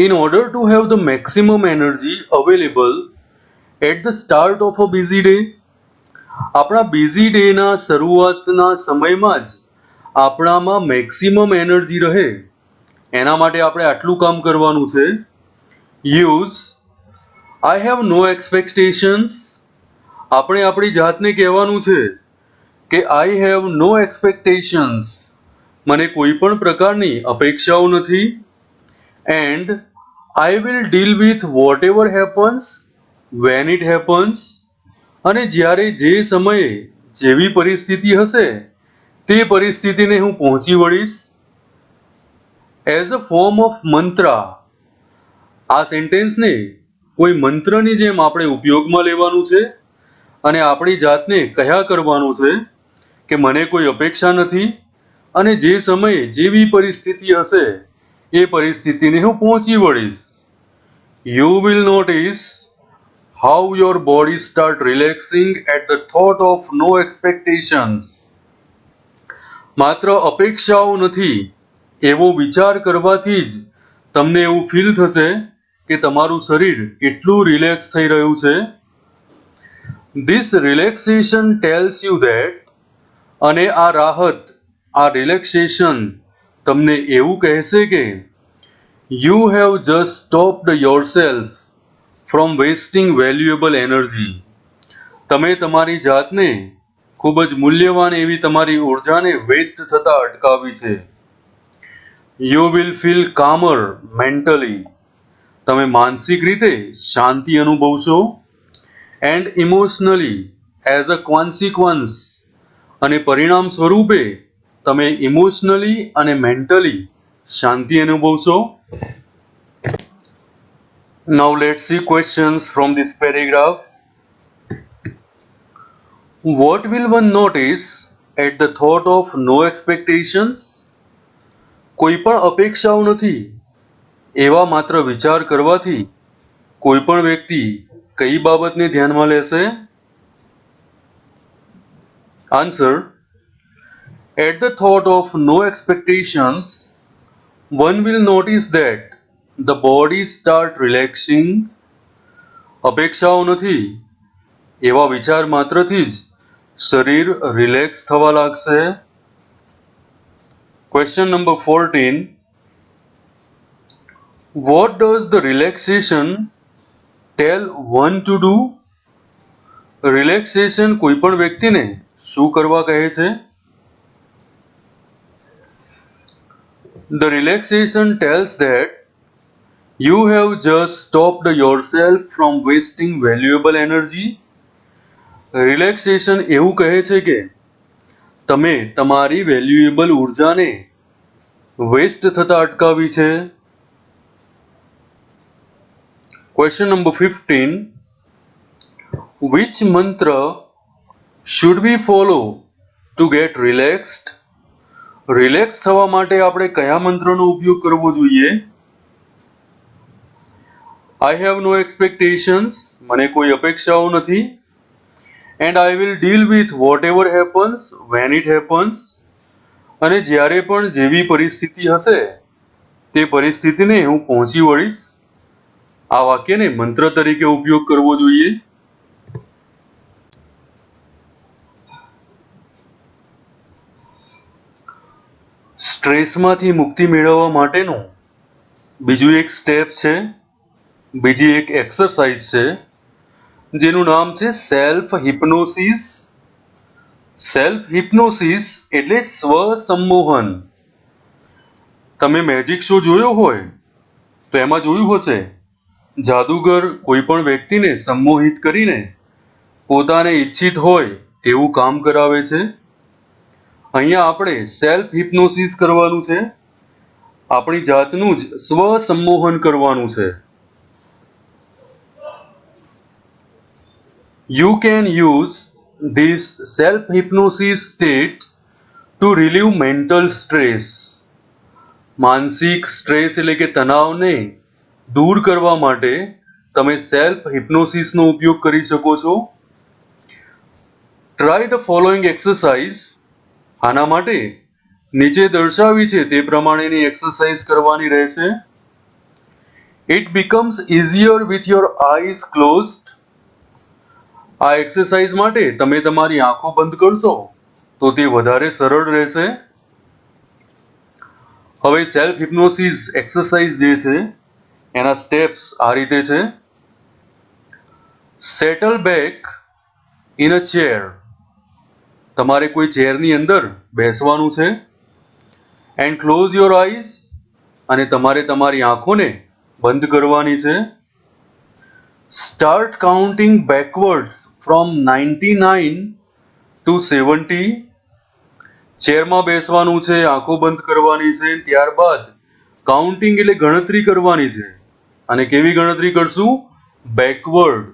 In order to have the maximum energy available at the start of a busy day, આપણા બિઝી ડેના શરૂઆતના સમયમાં જ આપણામાં મેક્સિમમ એનર્જી રહે એના માટે આપણે આટલું કામ કરવાનું છે. Use I have no expectations. આપણે આપણી જાતને કહેવાનું છે કે I have no expectations. મને કોઈ પણ પ્રકારની અપેક્ષાઓ નથી. And I will deal with whatever happens when it happens. અને જ્યારે જે સમયે જેવી પરિસ્થિતિ હશે તે પરિસ્થિતિને હું પહોંચી વળીશ. As a form of mantra, આ સેન્ટેન્સને કોઈ મંત્રની જેમ આપણે ઉપયોગમાં લેવાનું છે અને આપણી જાતને કહ્યા કરવાનું છે કે મને કોઈ અપેક્ષા નથી અને જે સમયે જેવી પરિસ્થિતિ હશે એ પરિસ્થિતિને હું પહોંચી વળીશ. You will notice how your body start relaxing at the thought of no expectations. માત્ર અપેક્ષાઓ નથી એવો વિચાર કરવાથી જ તમને એવું ફીલ થશે કે તમારું શરીર કેટલું રિલેક્સ થઈ રહ્યું છે. This relaxation tells you that, અને આ રાહત, આ રિલેક્સેશન તમને એવું કહેશે કે you have just stopped yourself from wasting valuable energy. તમે તમારી જાતને ખૂબ જ મૂલ્યવાન એવી તમારી ઉર્જાને વેસ્ટ થતા અટકાવી છે. You will feel calmer mentally. તમે માનસિક રીતે શાંતિ અનુભવશો. And emotionally as a consequence, અને પરિણામ સ્વરૂપે તમે ઇમોશનલી અને મેન્ટલી શાંતિ અનુભવશો. Now let's see questions from this paragraph. What will one notice at the thought of no expectations? કોઈ પણ અપેક્ષાઓ નથી એવા માત્ર વિચાર કરવાથી કોઈ પણ વ્યક્તિ કઈ બાબતને ધ્યાનમાં લેશે? Answer. At the thought of no expectations, one will notice that the body start relaxing. અપેક્ષાઓ નથી એવા વિચાર માત્રથી જ શરીર રિલેક્સ થવા લાગશે. Question number 14. What does the relaxation tell one to do? Relaxation કોઈ પણ વ્યક્તિને શું કરવા કહે છે? The relaxation tells that you have just stopped yourself from wasting valuable energy. Relaxation એવું કહે છે કે તમે તમારી વેલ્યુએબલ ઉર્જાને વેસ્ટ થતા અટકાવી છે. Question number 15. Which mantra should we follow to get relaxed? Relax થવા માટે આપણે કયા મંત્રનો ઉપયોગ કરવો જોઈએ? I have no expectations. મને કોઈ અપેક્ષાઓ નથી. And I will deal with whatever happens when it happens. અને જ્યારે પણ જેવી પરિસ્થિતિ હશે તે પરિસ્થિતિને હું પહોંચી વળીશ. આ વાક્યને મંત્ર તરીકે ઉપયોગ કરવો જોઈએ. સ્ટ્રેસમાંથી મુક્તિ મેળવવા માટેનું બીજું એક સ્ટેપ છે, બીજી એક એક્સરસાઇઝ છે, જેનું નામ છે સેલ્ફ હિપ્નોસિસ. સેલ્ફ હિપ્નોસિસ એટલે સ્વસંમોહન. તમે મેજિક શો જોયો હોય તો એમાં જોયું હશે, જાદુગર કોઈ પણ વ્યક્તિને સંમોહિત કરીને પોતાને ઈચ્છિત હોય તેવું કામ કરાવે છે. અહીંયા આપણે સેલ્ફ હિપ્નોસિસ કરવાનું છે, આપણી જાતનું જ સ્વસંમોહન કરવાનું છે. You can use this self-hypnosis state to relieve mental stress. માનસિક સ્ટ્રેસ એટલે કે તણાવને દૂર કરવા માટે તમે સેલ્ફ હિપ્નોસિસનો ઉપયોગ કરી શકો છો. Try the following exercise. આના માટે નીચે દર્શાવી છે તે પ્રમાણેની એક્સરસાઇઝ કરવાની રહેશે. It becomes easier with your eyes closed. આ એક્સરસાઇઝ માટે તમે તમારી આંખો બંધ કરશો તો તે વધારે સરળ રહેશે. હવે સેલ્ફ હિપ્નોસિસ એક્સરસાઇઝ જે છે એના સ્ટેપ્સ આ રીતે છે. Settle back in a chair. તમારે કોઈ ચેરની અંદર બેસવાનું છે. And close your eyes. અને તમારે તમારી આંખોને બંધ કરવાની છે. Start counting backwards from 99 to 70. ચેરમાં બેસવાનું છે, આંખો બંધ કરવાની છે, ત્યારબાદ કાઉન્ટિંગ એટલે ગણતરી કરવાની છે. અને કેવી ગણતરી કરશું? બેકવર્ડ,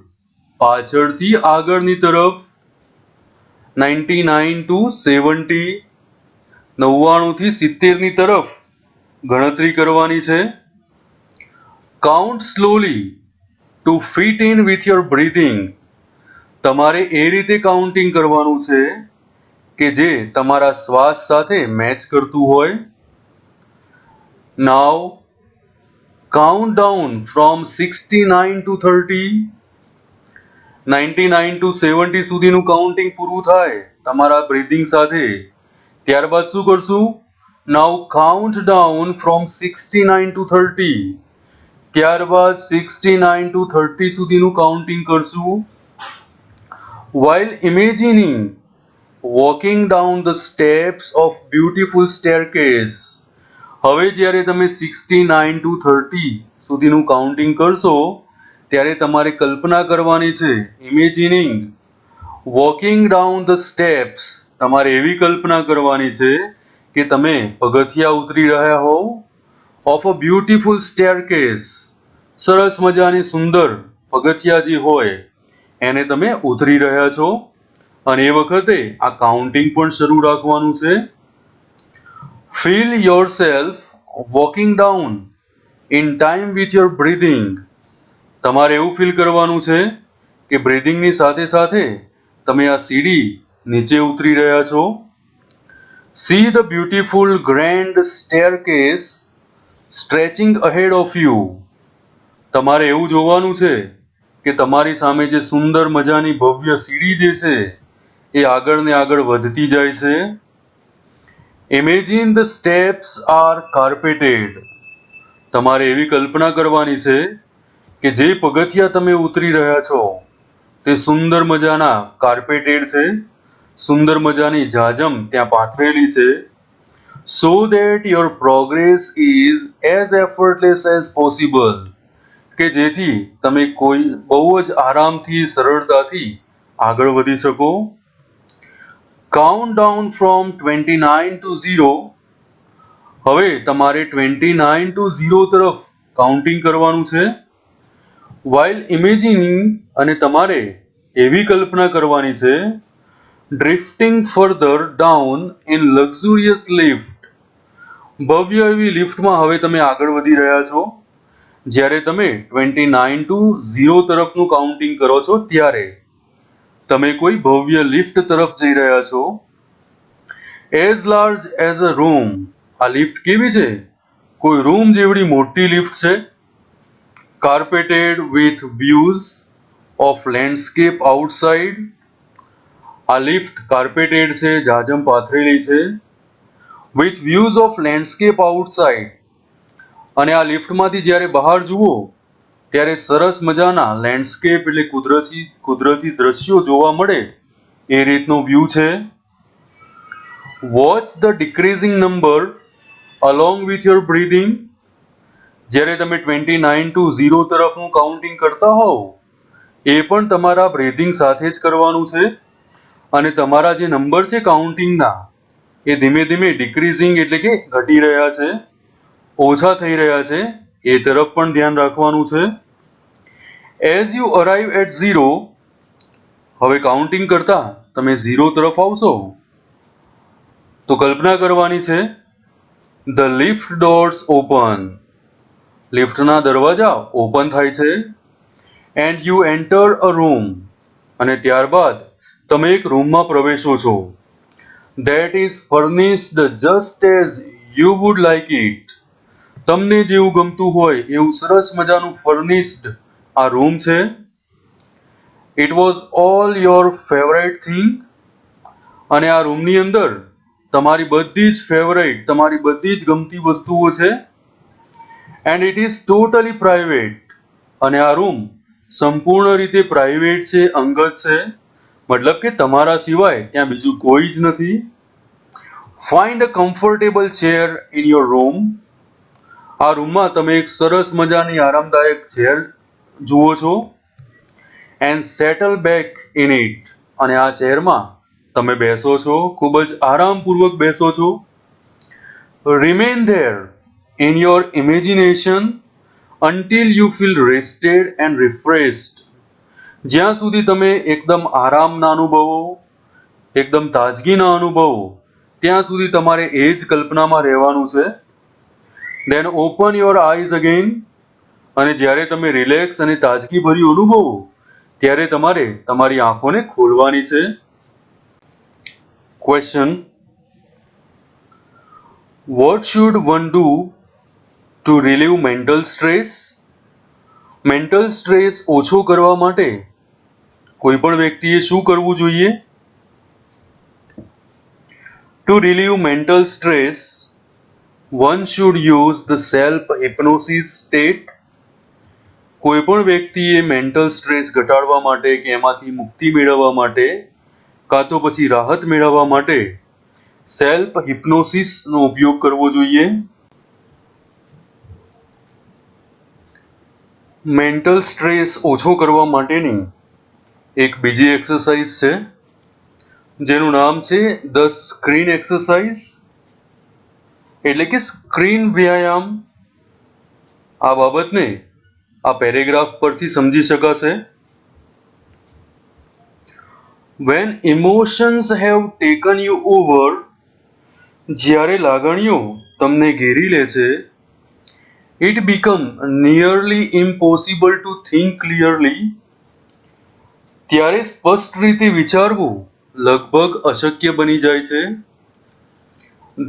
પાછળથી આગળની તરફ. 99 to 70, 99 થી 70 ની તરફ ગણતરી કરવાની છે. Count slowly to fit in with your breathing. તમારે એ રીતે કાઉન્ટિંગ કરવાનું છે કે જે તમારા શ્વાસ સાથે મેચ કરતું હોય. નાઉ count down from 69 to 30. 99 to 70 સુધીનું કાઉન્ટિંગ પૂરું થાય તમારા બ્રીથિંગ સાથે. ત્યારબાદ શું કરશું? નાઉ કાઉન્ટ ડાઉન ફ્રોમ 69 to 30. ત્યારબાદ 69 to 30 સુધીનું કાઉન્ટિંગ કરશું. While imagining walking down the steps of beautiful staircase. હવે જ્યારે તમે 69 to 30 સુધીનું કાઉન્ટિંગ કરશો ત્યારે તમારે કલ્પના કરવાની છે. ઇમેજિનિંગ વોકિંગ ડાઉન ધ સ્ટેપ્સ. તમારે એવી કલ્પના કરવાની છે કે તમે પગથિયા ઉતરી રહ્યા હો. Of a beautiful staircase. સરસ મજાની સુંદર પગથિયા જે હોય એને તમે ઉતરી રહ્યા છો. અને એ વખતે આ કાઉન્ટિંગ પણ શરૂ રાખવાનું છે. Feel yourself walking down in time with your breathing. તમારે એવું ફીલ કરવાનું છે કે બ્રીથિંગની સાથે સાથે તમે આ સીડી નીચે ઉતરી રહ્યા છો. See the beautiful grand staircase stretching ahead of you. તમારે એવું જોવાનું છે કે તમારી સામે જે સુંદર મજાની ભવ્ય સીડી જે છે એ આગળ ને આગળ વધતી જાય છે. Imagine the steps are carpeted. તમારે એવી કલ્પના કરવાની છે કે જે પગથિયા તમે ઉતરી રહ્યા છો તે સુંદર મજાના કાર્પેટેડ છે, સુંદર મજાની જાજમ ત્યાં પાથરેલી છે. So that your progress is as effortless as possible. કે જેથી તમે કોઈ બહુ જ આરામથી સરળતાથી આગળ વધી શકો. Count down from 29 to 0. હવે તમારે 29 to 0 તરફ કાઉન્ટિંગ કરવાનું છે. વાઇલ ઇમેજિનિંગ. અને તમારે એવી કલ્પના કરવાની છે ડ્રિફ્ટિંગ further down in luxurious lift. ભવ્ય એવી લિફ્ટમાં હવે તમે આગળ વધી રહ્યા છો. જ્યારે તમે 29 to 0 તરફનું કાઉન્ટિંગ કરો છો ત્યારે તમે કોઈ ભવ્ય લિફ્ટ તરફ જઈ રહ્યા છો. As large as a room. આ લિફ્ટ કેવી છે? કોઈ રૂમ જેવડી મોટી લિફ્ટ છે. Carpeted with views of landscape outside. આ લિફ્ટ કાર્પેટેડ છે, જાજમ પાથરેલી છે. With views of landscape outside. અને આ લિફ્ટમાંથી જ્યારે બહાર જુઓ ત્યારે સરસ મજાના લેન્ડસ્કેપ એટલે કુદરતી દ્રશ્યો જોવા મળે એ રીતનો વ્યૂ છે. Watch the decreasing number along with your breathing. જ્યારે તમે 29 to 0 તરફનું કાઉન્ટિંગ કરતા હોવ એ પણ તમારા બ્રીધિંગ સાથે જ કરવાનું છે. અને તમારા જે નંબર છે કાઉન્ટિંગના એ ધીમે ધીમે ડિક્રીઝિંગ એટલે કે ઘટી રહ્યા છે, ઓછા થઈ રહ્યા છે, એ તરફ પણ ધ્યાન રાખવાનું છે. એઝ યુ અરાઇવ એટ 0, હવે કાઉન્ટિંગ કરતા તમે 0 તરફ આવશો તો કલ્પના કરવાની છે ધ લિફ્ટ ડોર્સ ઓપન. લિફ્ટના દરવાજા ઓપન થાય છે. And you enter a room. અને ત્યારબાદ તમે એક રૂમમાં પ્રવેશો છો. That is furnished just as you would like it. તમને જેવું ગમતું હોય એવું સરસ મજાનું ફર્નિશ્ડ આ રૂમ છે. It was all your favourite thing. અને આ રૂમની અંદર તમારી બધી જ ફેવરેટ, તમારી બધી જ ગમતી વસ્તુઓ છે. And it is totally private. અને આ રૂમ સંપૂર્ણ રીતે પ્રાઇવેટ છે, અંગત છે. મતલબ કે તમારા સિવાય ત્યાં બીજું કોઈ જ નથી. Find a comfortable chair in your room. આ રૂમમાં તમે એક સરસ મજાની આરામદાયક ચેર જુઓ છો. And settle back in it. અને આ ચેરમાં તમે બેસો છો, ખૂબ જ આરામપૂર્વક બેસો છો. Remain there in your imagination until you feel rested and refreshed. જ્યાં સુધી તમે એકદમ આરામના અનુભવો, એકદમ તાજગીના અનુભવો, ત્યાં સુધી તમારે એ જ કલ્પનામાં રહેવાનું છે. Then open your eyes again. અને જ્યારે તમે રિલેક્સ અને તાજગીભર્યું અનુભવો ત્યારે તમારે તમારી આંખોને ખોલવાની છે. Question: What should one do to relieve mental stress? Mental stress ઓછો કરવા માટે કોઈ પણ વ્યક્તિએ શું કરવું જોઈએ? To relieve mental stress, one should use the self-hypnosis state. કોઈ પણ વ્યક્તિએ મેન્ટલ સ્ટ્રેસ ઘટાડવા માટે કે એમાંથી મુક્તિ મેળવવા માટે કાં તો પછી રાહત મેળવવા માટે સેલ્ફ હિપ્નોસિસનો ઉપયોગ કરવો જોઈએ. મેન્ટલ સ્ટ્રેસ ઓછો કરવા માટેની એક બીજી એક્સરસાઇઝ છે જેનું નામ છે ધ સ્ક્રીન એક્સરસાઇઝ એટલે કે સ્ક્રીન વ્યાયામ. આ બાબતને આ પેરેગ્રાફ પરથી સમજી શકાશે. When emotions have taken you over, જ્યારે લાગણીઓ તમને ઘેરી લે છે, it become nearly impossible to think clearly. ત્યારે સ્પષ્ટ રીતે વિચારવું લગભગ અશક્ય બની જાય છે.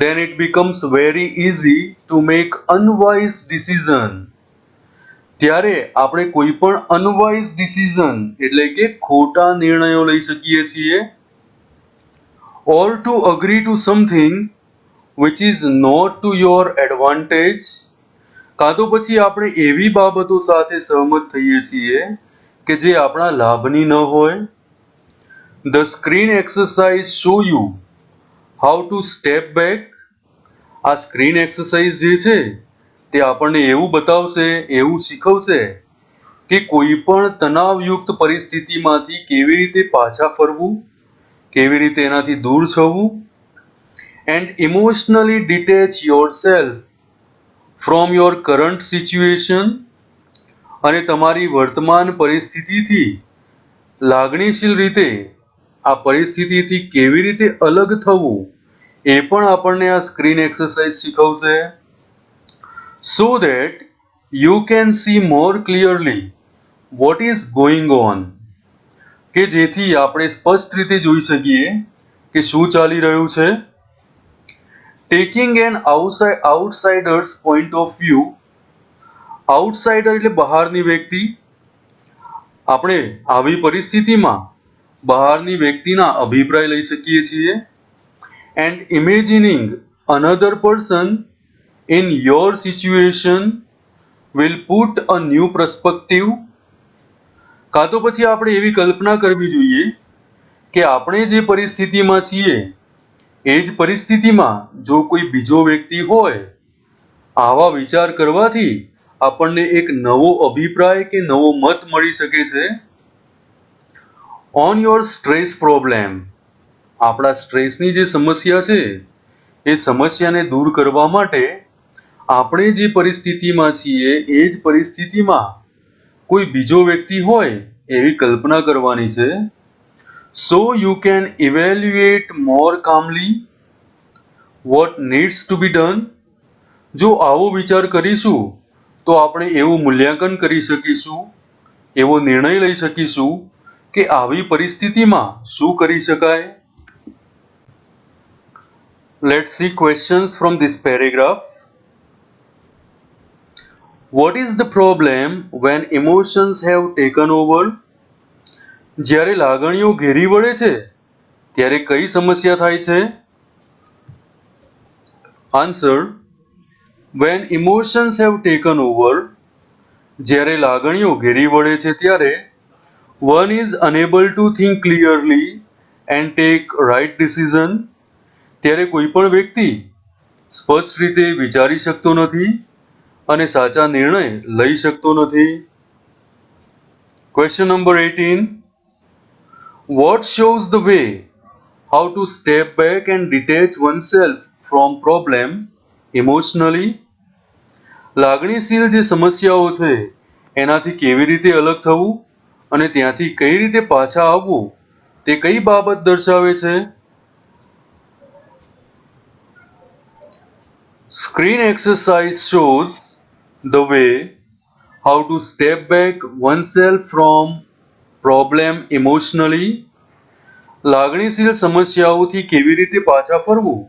Then it becomes very easy to make unwise decision. ત્યારે આપણે કોઈ પણ અનવાઇઝ ડિસિઝન એટલે કે ખોટા નિર્ણયો લઈ શકીએ છીએ. Or to agree to something which is not to your advantage. કાં તો પછી આપણે એવી બાબતો સાથે સહમત થઈએ છીએ કે જે આપણા લાભની ન હોય. The screen exercise show you how to step back. આ સ્ક્રીન એક્સરસાઇઝ જે છે તે આપણને એવું બતાવશે, એવું શીખવશે કે કોઈ પણ તણાવયુક્ત પરિસ્થિતિમાંથી કેવી રીતે પાછા ફરવું, કેવી રીતે એનાથી દૂર થવું. And emotionally detach yourself from your current situation. અને તમારી વર્તમાન પરિસ્થિતિથી લાગણીશીલ રીતે આ પરિસ્થિતિથી કેવી રીતે અલગ થવું એ પણ આપણને આ સ્ક્રીન એક્સરસાઇઝ શીખવશે. So that you can see more clearly what is going on. કે જેથી આપણે સ્પષ્ટ રીતે જોઈ શકીએ કે શું ચાલી રહ્યું છે. Taking an outsider's point of view. Outsider એટલે બહારની વ્યક્તિ. આપણે આવી પરિસ્થિતિમાં બહારની વ્યક્તિના અભિપ્રાય લઈ શકીએ છીએ. And imagining another person in your situation will put a new perspective. કાં તો પછી આપણે એવી કલ્પના કરવી જોઈએ કે આપણે જે પરિસ્થિતિમાં છીએ એ જ પરિસ્થિતિમાં જો કોઈ બીજો વ્યક્તિ હોય, આવા વિચાર કરવાથી આપણને એક નવો અભિપ્રાય કે નવો મત મળી શકે છે. On your stress problem. આપણા સ્ટ્રેસની જે સમસ્યા છે એ સમસ્યાને દૂર કરવા માટે આપણે જે પરિસ્થિતિમાં છીએ એ જ પરિસ્થિતિમાં કોઈ બીજો વ્યક્તિ હોય એવી કલ્પના કરવાની છે. So you can evaluate more calmly what needs to be done. જો આવો વિચાર કરીશું તો આપણે એવું મૂલ્યાંકન કરી શકીશું, એવો નિર્ણય લઈ શકીશું કે આવી પરિસ્થિતિમાં શું કરી શકાય. Let's see questions from this paragraph. What is the problem when emotions have taken over? જ્યારે લાગણીઓ ઘેરી વળે છે ત્યારે કઈ સમસ્યા થાય છે? Answer. When emotions have taken over, જ્યારે લાગણીઓ ઘેરી વળે છે ત્યારે one is unable to think clearly and take right decision. ત્યારે કોઈ પણ વ્યક્તિ સ્પષ્ટ રીતે વિચારી શકતો નથી અને સાચા નિર્ણય લઈ શકતો નથી. Question number 18. What shows the way how to step back and detach oneself from problem emotionally? લાગણીશીલ જે સમસ્યાઓ છે એનાથી કેવી રીતે અલગ થવું અને ત્યાંથી કઈ રીતે પાછા આવવું તે કઈ બાબત દર્શાવે છે? Screen exercise shows the way how to step back oneself from problem emotionally. લાગણીશીલ સમસ્યાઓથી કેવી રીતે પાછા ફરવું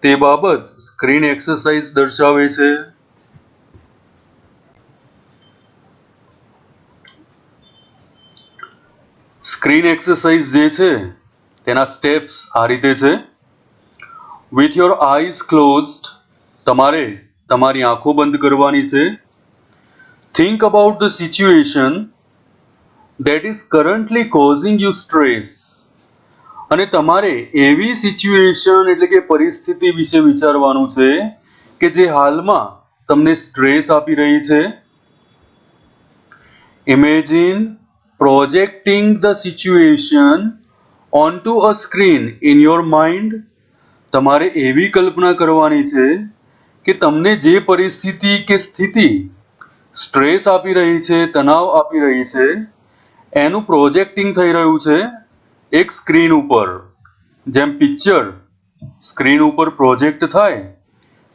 તે બાબત સ્ક્રીન એક્સરસાઇઝ દર્શાવે છે. સ્ક્રીન એક્સરસાઇઝ જે છે તેના સ્ટેપ્સ આ રીતે છે. With your eyes closed. તમારે તમારી આંખો બંધ કરવાની છે. Think about the situation that is currently causing you stress. અને તમારે એવી સિચ્યુએશન એટલે કે પરિસ્થિતિ વિશે વિચારવાનું છે કે જે હાલમાં તમને સ્ટ્રેસ આપી રહી છે. Imagine projecting the situation onto a screen in your mind. તમારે એવી કલ્પના કરવાની છે કે તમને જે પરિસ્થિતિ કે સ્થિતિ સ્ટ્રેસ આપી રહી છે, તણાવ આપી રહી છે, એનું પ્રોજેક્ટિંગ થઈ રહ્યું છે એક સ્ક્રીન ઉપર. જેમ પિક્ચર સ્ક્રીન ઉપર પ્રોજેક્ટ થાય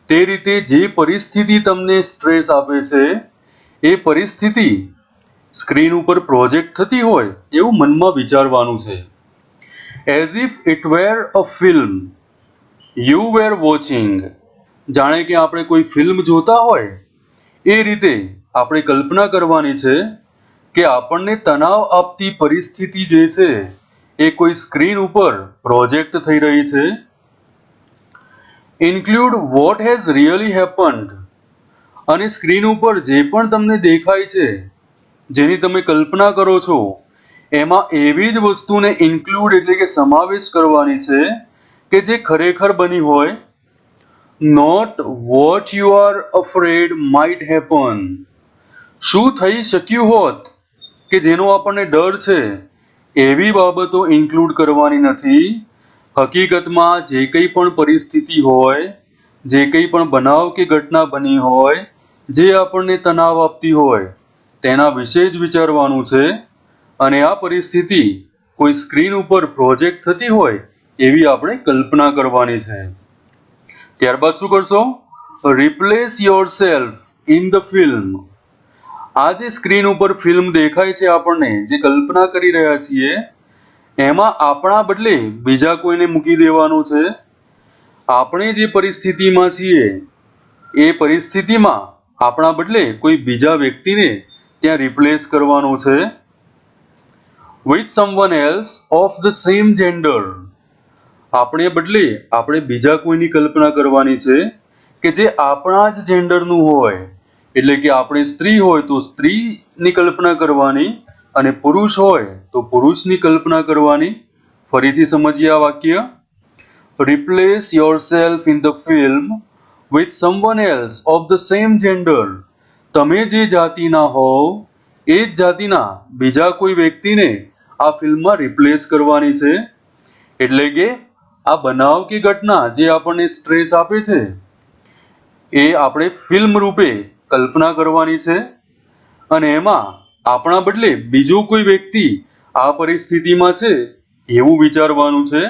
તે રીતે જે પરિસ્થિતિ તમને સ્ટ્રેસ આપે છે એ પરિસ્થિતિ સ્ક્રીન ઉપર પ્રોજેક્ટ થતી હોય એવું મનમાં વિચારવાનું છે. As if it were a film you were watching. જાણે કે આપણે કોઈ ફિલ્મ જોતા હોય એ રીતે આપણે કલ્પના કરવાની છે કે આપણને તણાવ આપતી પરિસ્થિતિ જે છે એ કોઈ સ્ક્રીન ઉપર પ્રોજેક્ટ થઈ રહી છે. Include what has really happened. અને સ્ક્રીન ઉપર જે પણ તમને દેખાય છે, જેની તમે કલ્પના કરો છો, એમાં એવી જ વસ્તુને ઇન્ક્લુડ એટલે કે સમાવેશ કરવાની છે કે જે ખરેખર બની હોય. Not what you are afraid might happen. શું થઈ શક્યું હોત કે જેનો આપણને ડર છે એવી બાબતો ઇન્ક્લુડ કરવાની નથી. હકીકતમાં જે કંઈ પણ પરિસ્થિતિ હોય, જે કંઈ પણ બનાવ કે ઘટના બની હોય, જે આપણને તણાવ આપતી હોય તેના વિશે જ વિચારવાનું છે. અને આ પરિસ્થિતિ કોઈ સ્ક્રીન ઉપર પ્રોજેક્ટ થતી હોય એવી આપણે કલ્પના કરવાની છે. ત્યારબાદ શું કરશો? Replace yourself in the film. આ જે સ્ક્રીન ઉપર ફિલ્મ દેખાય છે આપણને, જે કલ્પના કરી રહ્યા છીએ, એમાં આપણા બદલે બીજા કોઈને મૂકી દેવાનું છે. આપણે જે પરિસ્થિતિમાં છીએ એ પરિસ્થિતિમાં આપણા બદલે કોઈ બીજા વ્યક્તિને ત્યાં રિપ્લેસ કરવાનો છે with someone else of the same gender. આપણે બદલે આપણે બીજા કોઈની કલ્પના કરવાની છે કે જે આપણા જ જેન્ડરનું હોય, એટલે કે આપણે સ્ત્રી હોય તો સ્ત્રીની કલ્પના કરવાની અને પુરુષ હોય તો પુરુષની કલ્પના કરવાની. ફરીથી સમજીએ આ વાક્ય. Replace yourself in the film with someone else of the same gender. તમે જે જાતિના હોવ એ જ જાતિના બીજા કોઈ વ્યક્તિને આ ફિલ્મમાં રિપ્લેસ કરવાની છે. એટલે કે આ બનાવ કે ઘટના જે આપણને સ્ટ્રેસ આપે છે એ આપણે ફિલ્મ રૂપે કલ્પના કરવાની છે અને એમાં આપણા બદલે બીજો કોઈ વ્યક્તિ આ પરિસ્થિતિમાં છે એવું વિચારવાનું છે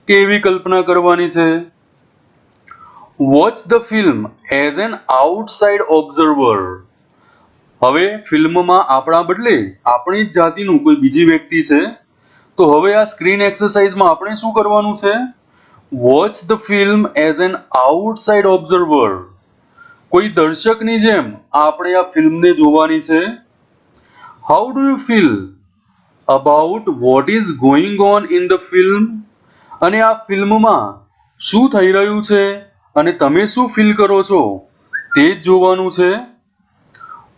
કે એવી કલ્પના કરવાની છે. Watch the film as an outside observer. હવે ફિલ્મમાં આપણા બદલે આપણી જ જાતિનું કોઈ બીજી વ્યક્તિ છે તો હવે આ સ્ક્રીન એક્સરસાઇઝમાં આપણે શું કરવાનું છે? Watch the film as an outside observer. કોઈ દર્શકની જેમ આપણે આ ફિલ્મને જોવાની છે. How do you feel about what is going on in the film? અને આ ફિલ્મમાં શું થઈ રહ્યું છે અને તમે શું ફીલ કરો છો તે જ જોવાનું છે.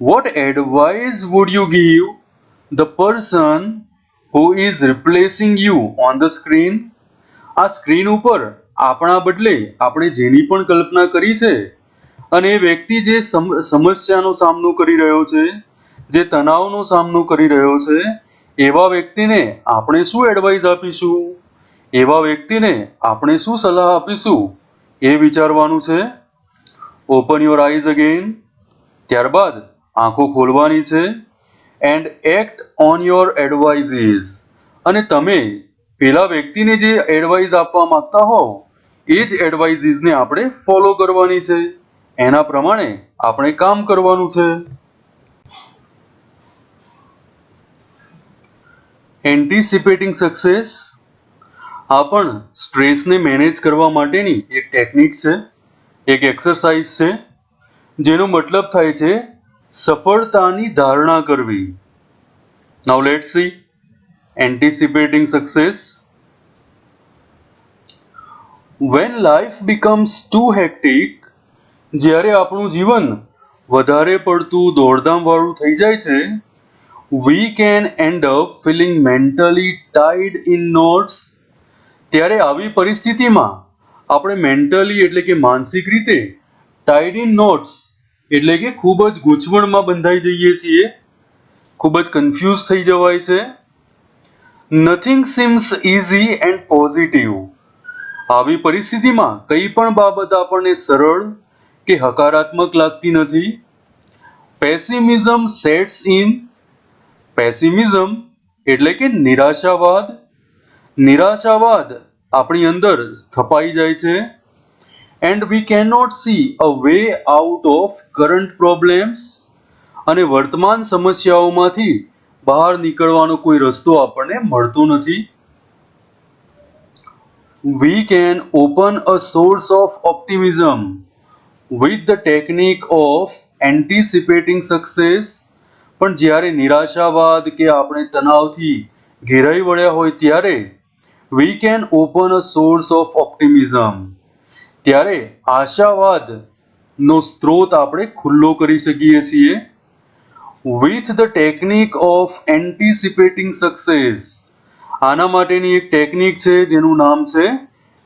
What advice would you give the person who is replacing you on the screen? આ સ્ક્રીન ઉપર આપણા બદલે આપણે જેની પણ કલ્પના કરી છે અને એ વ્યક્તિ જે સમસ્યાનો સામનો કરી રહ્યો છે, જે તણાવનો સામનો કરી રહ્યો છે, એવા વ્યક્તિને આપણે શું એડવાઇસ આપીશું, એવા વ્યક્તિને આપણે શું સલાહ આપીશું એ વિચારવાનું છે. Open your eyes again. ત્યારબાદ આંખો ખોલવાની છે. And act on your advices. અને તમે પેલા વ્યક્તિને જે એડવાઇસ આપવા માંગતા હોવ એ જ એડવાઇઝીસને આપણે ફોલો કરવાની છે. એના પ્રમાણે આપણે કામ કરવાનું છે. Anticipating success. આ પણ સ્ટ્રેસને મેનેજ કરવા માટેની એક ટેકનિક છે, એક એક્સરસાઇઝ છે જેનો મતલબ થાય છે સફળતાની ધારણા કરવી. Now let's see anticipating success. When life becomes too hectic, જ્યારે આપણું જીવન વધારે પડતું દોડધામ વાળું થઈ જાય છે, we can end up feeling mentally tied in knots. ત્યારે આવી પરિસ્થિતિમાં આપણે મેન્ટલી એટલે કે માનસિક રીતે ટાઈડ ઇન નોટ્સ એટલે કે ખૂબ જ ગૂંચવણમાં બંધાઈ જઈએ છીએ, ખૂબ જ કન્ફ્યુઝ થઈ જવાય છે. Nothing seems easy and positive. આવી પરિસ્થિતિમાં કંઈ પણ બાબત આપણને સરળ કે હકારાત્મક લાગતી નથી. Pessimism sets in. પેસિમિઝમ એટલે કે નિરાશાવાદ. નિરાશાવાદ આપણી અંદર સ્થપાઈ જાય છે. And we can not see a way out of current problems. અને વર્તમાન સમસ્યાઓમાંથી બહાર નીકળવાનો કોઈ રસ્તો આપણને મળતો નથી. We can open a source of optimism with the technique of anticipating success. પણ જ્યારે નિરાશાવાદ કે આપણે તણાવથી ઘેરાઈ વળ્યા હોય ત્યારે we can open a source of optimism. ત્યારે આશાવાદનો સ્ત્રોત આપણે ખુલ્લો કરી શકીએ છીએ. With the technique of anticipating success. આના માટેની એક ટેકનિક છે જેનું નામ છે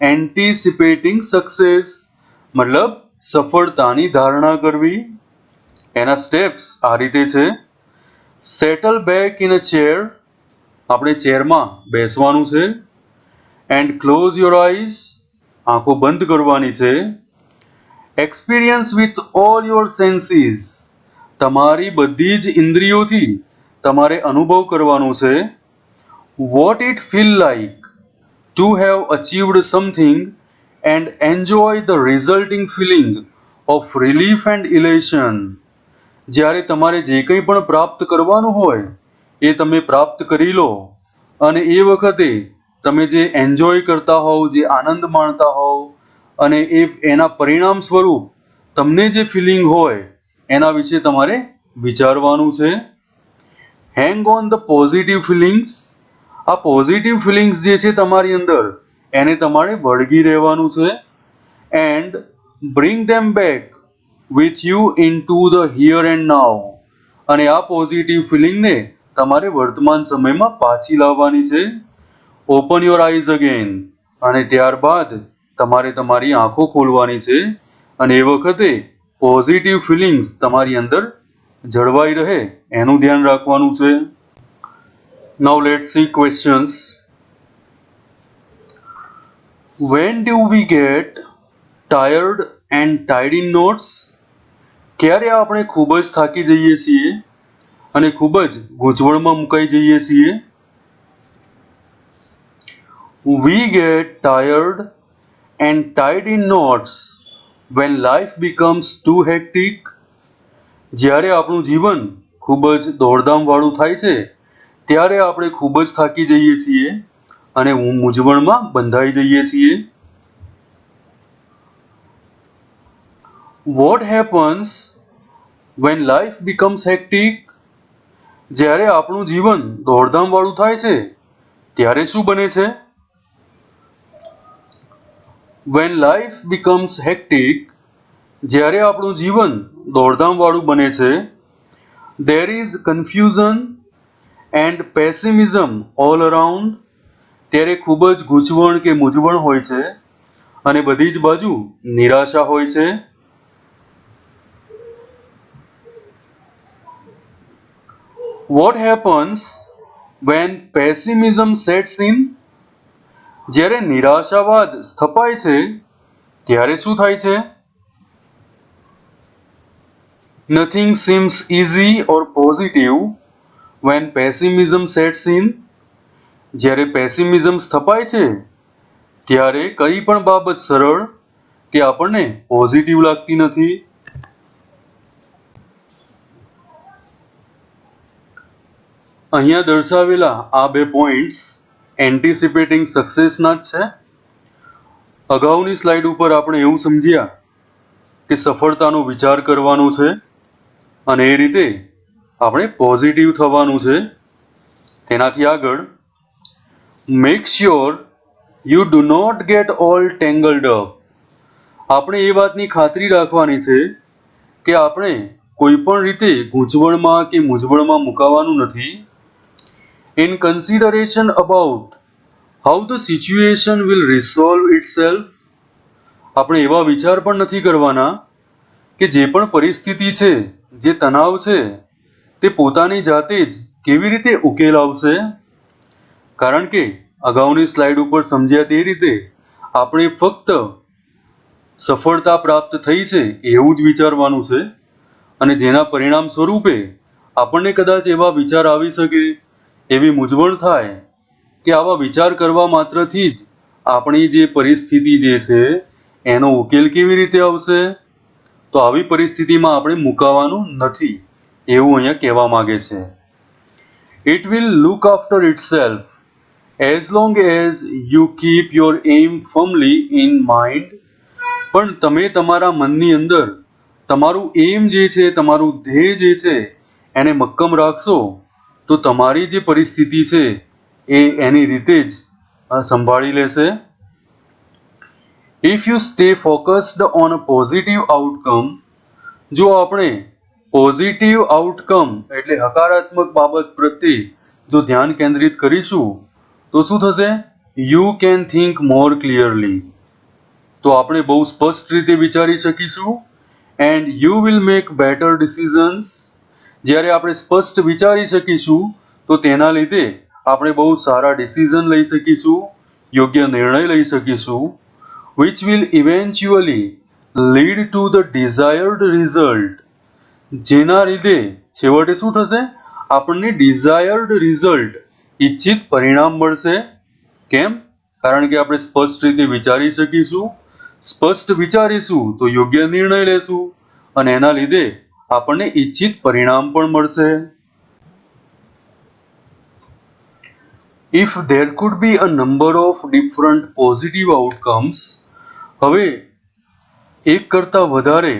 એન્ટિસિપેટિંગ સક્સેસ, મતલબ સફળતાની ધારણા કરવી. એના સ્ટેપ્સ આ રીતે છે. Settle back in a chair. આપણે ચેરમાં બેસવાનું છે. And close your eyes. આંખો બંધ કરવાની છે. Experience with all your senses. તમારી બધી જ ઇન્દ્રિયોથી તમારે અનુભવ કરવાનો છે. What it feel like to have achieved something and enjoy the resulting feeling of relief and elation. જ્યારે તમારે જે કંઈ પણ પ્રાપ્ત કરવાનું હોય એ તમે પ્રાપ્ત કરી લો અને એ વખતે તમે જે એન્જોય કરતા હોવ, જે આનંદ માણતા હોવ અને એના પરિણામ સ્વરૂપ તમને જે ફિલિંગ હોય એના વિશે તમારે વિચારવાનું છે. હેંગ ઓન ધ પોઝિટિવ ફિલિંગ્સ. આ પોઝિટિવ ફિલિંગ્સ જે છે તમારી અંદર એને તમારે વળગી રહેવાનું છે. And bring them back with you into the here and નાઉ. અને આ પોઝિટિવ ફિલિંગને તમારે વર્તમાન સમયમાં પાછી લાવવાની છે. Open your eyes again. અને ત્યારબાદ તમારે તમારી આંખો ખોલવાની છે અને એ વખતે પોઝિટિવ ફિલિંગ્સ તમારી અંદર જળવાઈ રહે એનું ધ્યાન રાખવાનું છે. Now let's see questions. When do we get tired and tied in knots? ક્યારે આપણે ખૂબ જ થાકી જઈએ છીએ અને ખૂબ જ ગૂંચવણમાં મુકાઈ જઈએ છીએ? We get tired and tied in knots when life becomes too hectic. જ્યારે આપણું જીવન ખૂબ જ દોડધામવાળું થાય છે ત્યારે આપણે ખૂબ જ થાકી જઈએ છીએ અને મૂંઝવણમાં બંધાઈ જઈએ છીએ. What happens when life becomes hectic? જ્યારે આપણું જીવન દોડધામવાળું થાય છે ત્યારે શું બને છે? When life becomes hectic, જ્યારે આપણું જીવન દોડધામવાળું બને છે, there is confusion and pessimism all around. ત્યારે ખૂબ જ ગૂંચવણ કે મૂંઝવણ હોય છે અને બધી જ બાજુ નિરાશા હોય છે. What happens when pessimism sets in? જ્યારે નિરાશાવાદ સ્થપાય છે ત્યારે શું થાય છે? Nothing seems easy or positive when pessimism sets in. જ્યારે પેસિમિઝમ સ્થપાય છે ત્યારે કઈ પણ બાબત સરળ કે આપણને પોઝિટિવ લાગતી નથી. અહીંયા દર્શાવેલા આ બે પોઈન્ટ્સ એન્ટિસિપેટિંગ સક્સેસના જ છે. અગાઉની સ્લાઇડ ઉપર આપણે એવું સમજ્યા કે સફળતાનો વિચાર કરવાનો છે અને એ રીતે આપણે પોઝિટિવ થવાનું છે. તેનાથી આગળ make sure you do not get all tangled up. આપણે એ વાતની ખાતરી રાખવાની છે કે આપણે કોઈ પણ રીતે ગૂંચવણમાં કે મૂંઝવણમાં મુકાવાનું નથી. In consideration about how the situation will resolve itself. આપણે એવા વિચાર પણ નથી કરવાના કે જે પણ પરિસ્થિતિ છે, જે તણાવ છે તે પોતાની જાતે જ કેવી રીતે ઉકેલ આવશે. કારણ કે અગાઉની સ્લાઇડ ઉપર સમજ્યા તે રીતે આપણે ફક્ત સફળતા પ્રાપ્ત થઈ છે એવું જ વિચારવાનું છે અને જેના પરિણામ સ્વરૂપે આપણને કદાચ એવા વિચાર આવી શકે, એવી મૂંઝવણ થાય કે આવા વિચાર કરવા માત્રથી જ આપણી જે પરિસ્થિતિ જે છે એનો ઉકેલ કેવી રીતે આવશે. તો આવી પરિસ્થિતિમાં આપણે મુકાવાનું નથી એવું અહીંયા કહેવા માંગે છે. It will look after itself as long as you keep your aim firmly in mind. પણ તમે તમારા મનની અંદર તમારું એમ જે છે, તમારું ધ્યેય જે છે એને મક્કમ રાખશો તો તમારી જે પરિસ્થિતિ છે એ એની રીતે જ સંભાળી લેશે. If you stay focused on a positive outcome, જો આપણે પોઝિટિવ આઉટકમ એટલે હકારાત્મક બાબત પ્રત્યે જો ધ્યાન કેન્દ્રિત કરીશું તો શું થશે? You can think more clearly. તો આપણે બહુ સ્પષ્ટ રીતે વિચારી શકીશું. And you will make better decisions. જ્યારે આપણે સ્પષ્ટ વિચારી શકીશું તો તેના લીધે આપણે બહુ સારા ડિસિઝન લઈ શકીશું, યોગ્ય નિર્ણય લઈ શકીશું. Which will eventually lead to the desired result. જેના લીધે છેવટે શું થશે? આપણને ડિઝાયર્ડ રિઝલ્ટ, ઈચ્છિત પરિણામ મળશે. કેમ? કારણ કે આપણે સ્પષ્ટ રીતે વિચારી શકીશું, સ્પષ્ટ વિચારીશું તો યોગ્ય નિર્ણય લેશું અને એના લીધે આપણને ઈચ્છિત પરિણામ પણ મળશે. If there could be a number of different positive outcomes. હવે એક કરતાં વધારે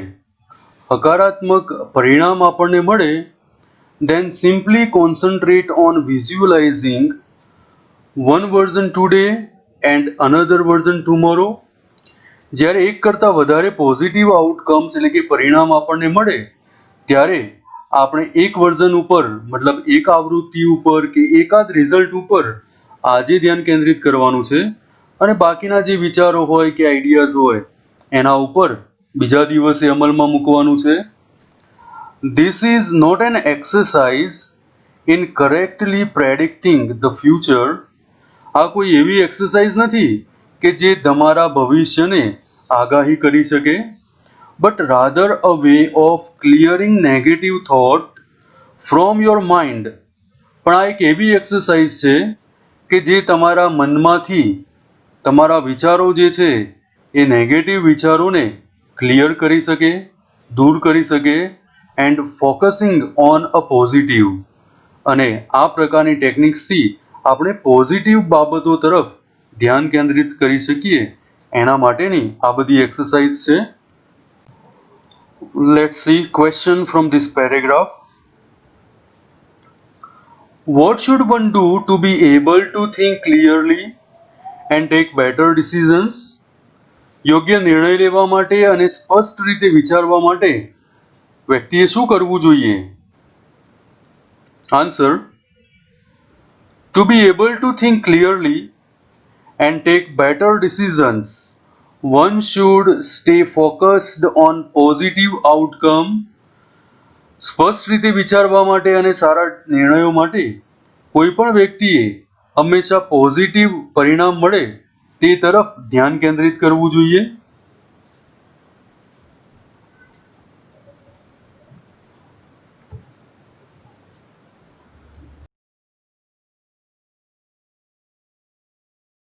હકારાત્મક પરિણામ આપણને મળે, then simply concentrate on visualizing one version today and another version tomorrow. જ્યારે એક કરતાં વધારે પોઝિટિવ આઉટકમ્સ એટલે કે પરિણામ આપણને મળે ત્યારે આપણે એક વર્ઝન ઉપર મતલબ એક આવૃત્તિ ઉપર કે એકાદ રિઝલ્ટ ઉપર આજે ધ્યાન કેન્દ્રિત કરવાનું છે અને બાકીના જે વિચારો હોય કે આઈડિયાઝ હોય એના ઉપર બીજા દિવસે અમલમાં મૂકવાનું છે. This is not an exercise in correctly predicting the future. આ કોઈ એવી એક્સરસાઇઝ નથી કે જે તમારા ભવિષ્યને આગાહી કરી શકે, but rather a way of clearing negative thought from your mind. પણ આ એક એવી એક્સરસાઇઝ છે કે જે તમારા મનમાંથી તમારા વિચારો જે છે એ નેગેટિવ વિચારોને ક્લિયર કરી શકે, દૂર કરી શકે and focusing on a positive. અને આ પ્રકારની ટેકનિક્સથી આપણે પોઝિટિવ બાબતો તરફ ધ્યાન કેન્દ્રિત કરી શકીએ એના માટેની આ બધી એક્સરસાઇઝ છે. Let's see question from this paragraph. What should one do to be able to think clearly and take better decisions? યોગ્ય નિર્ણય લેવા માટે અને સ્પષ્ટ રીતે વિચારવા માટે વ્યક્તિએ શું કરવું જોઈએ? Answer: To be able to think clearly and take better decisions, one should stay focused on positive outcome. સ્પષ્ટ રીતે વિચારવા માટે અને સારા નિર્ણયો માટે કોઈ પણ વ્યક્તિએ હંમેશા પોઝિટિવ પરિણામ મળે તે તરફ ધ્યાન કેન્દ્રિત કરવું જોઈએ.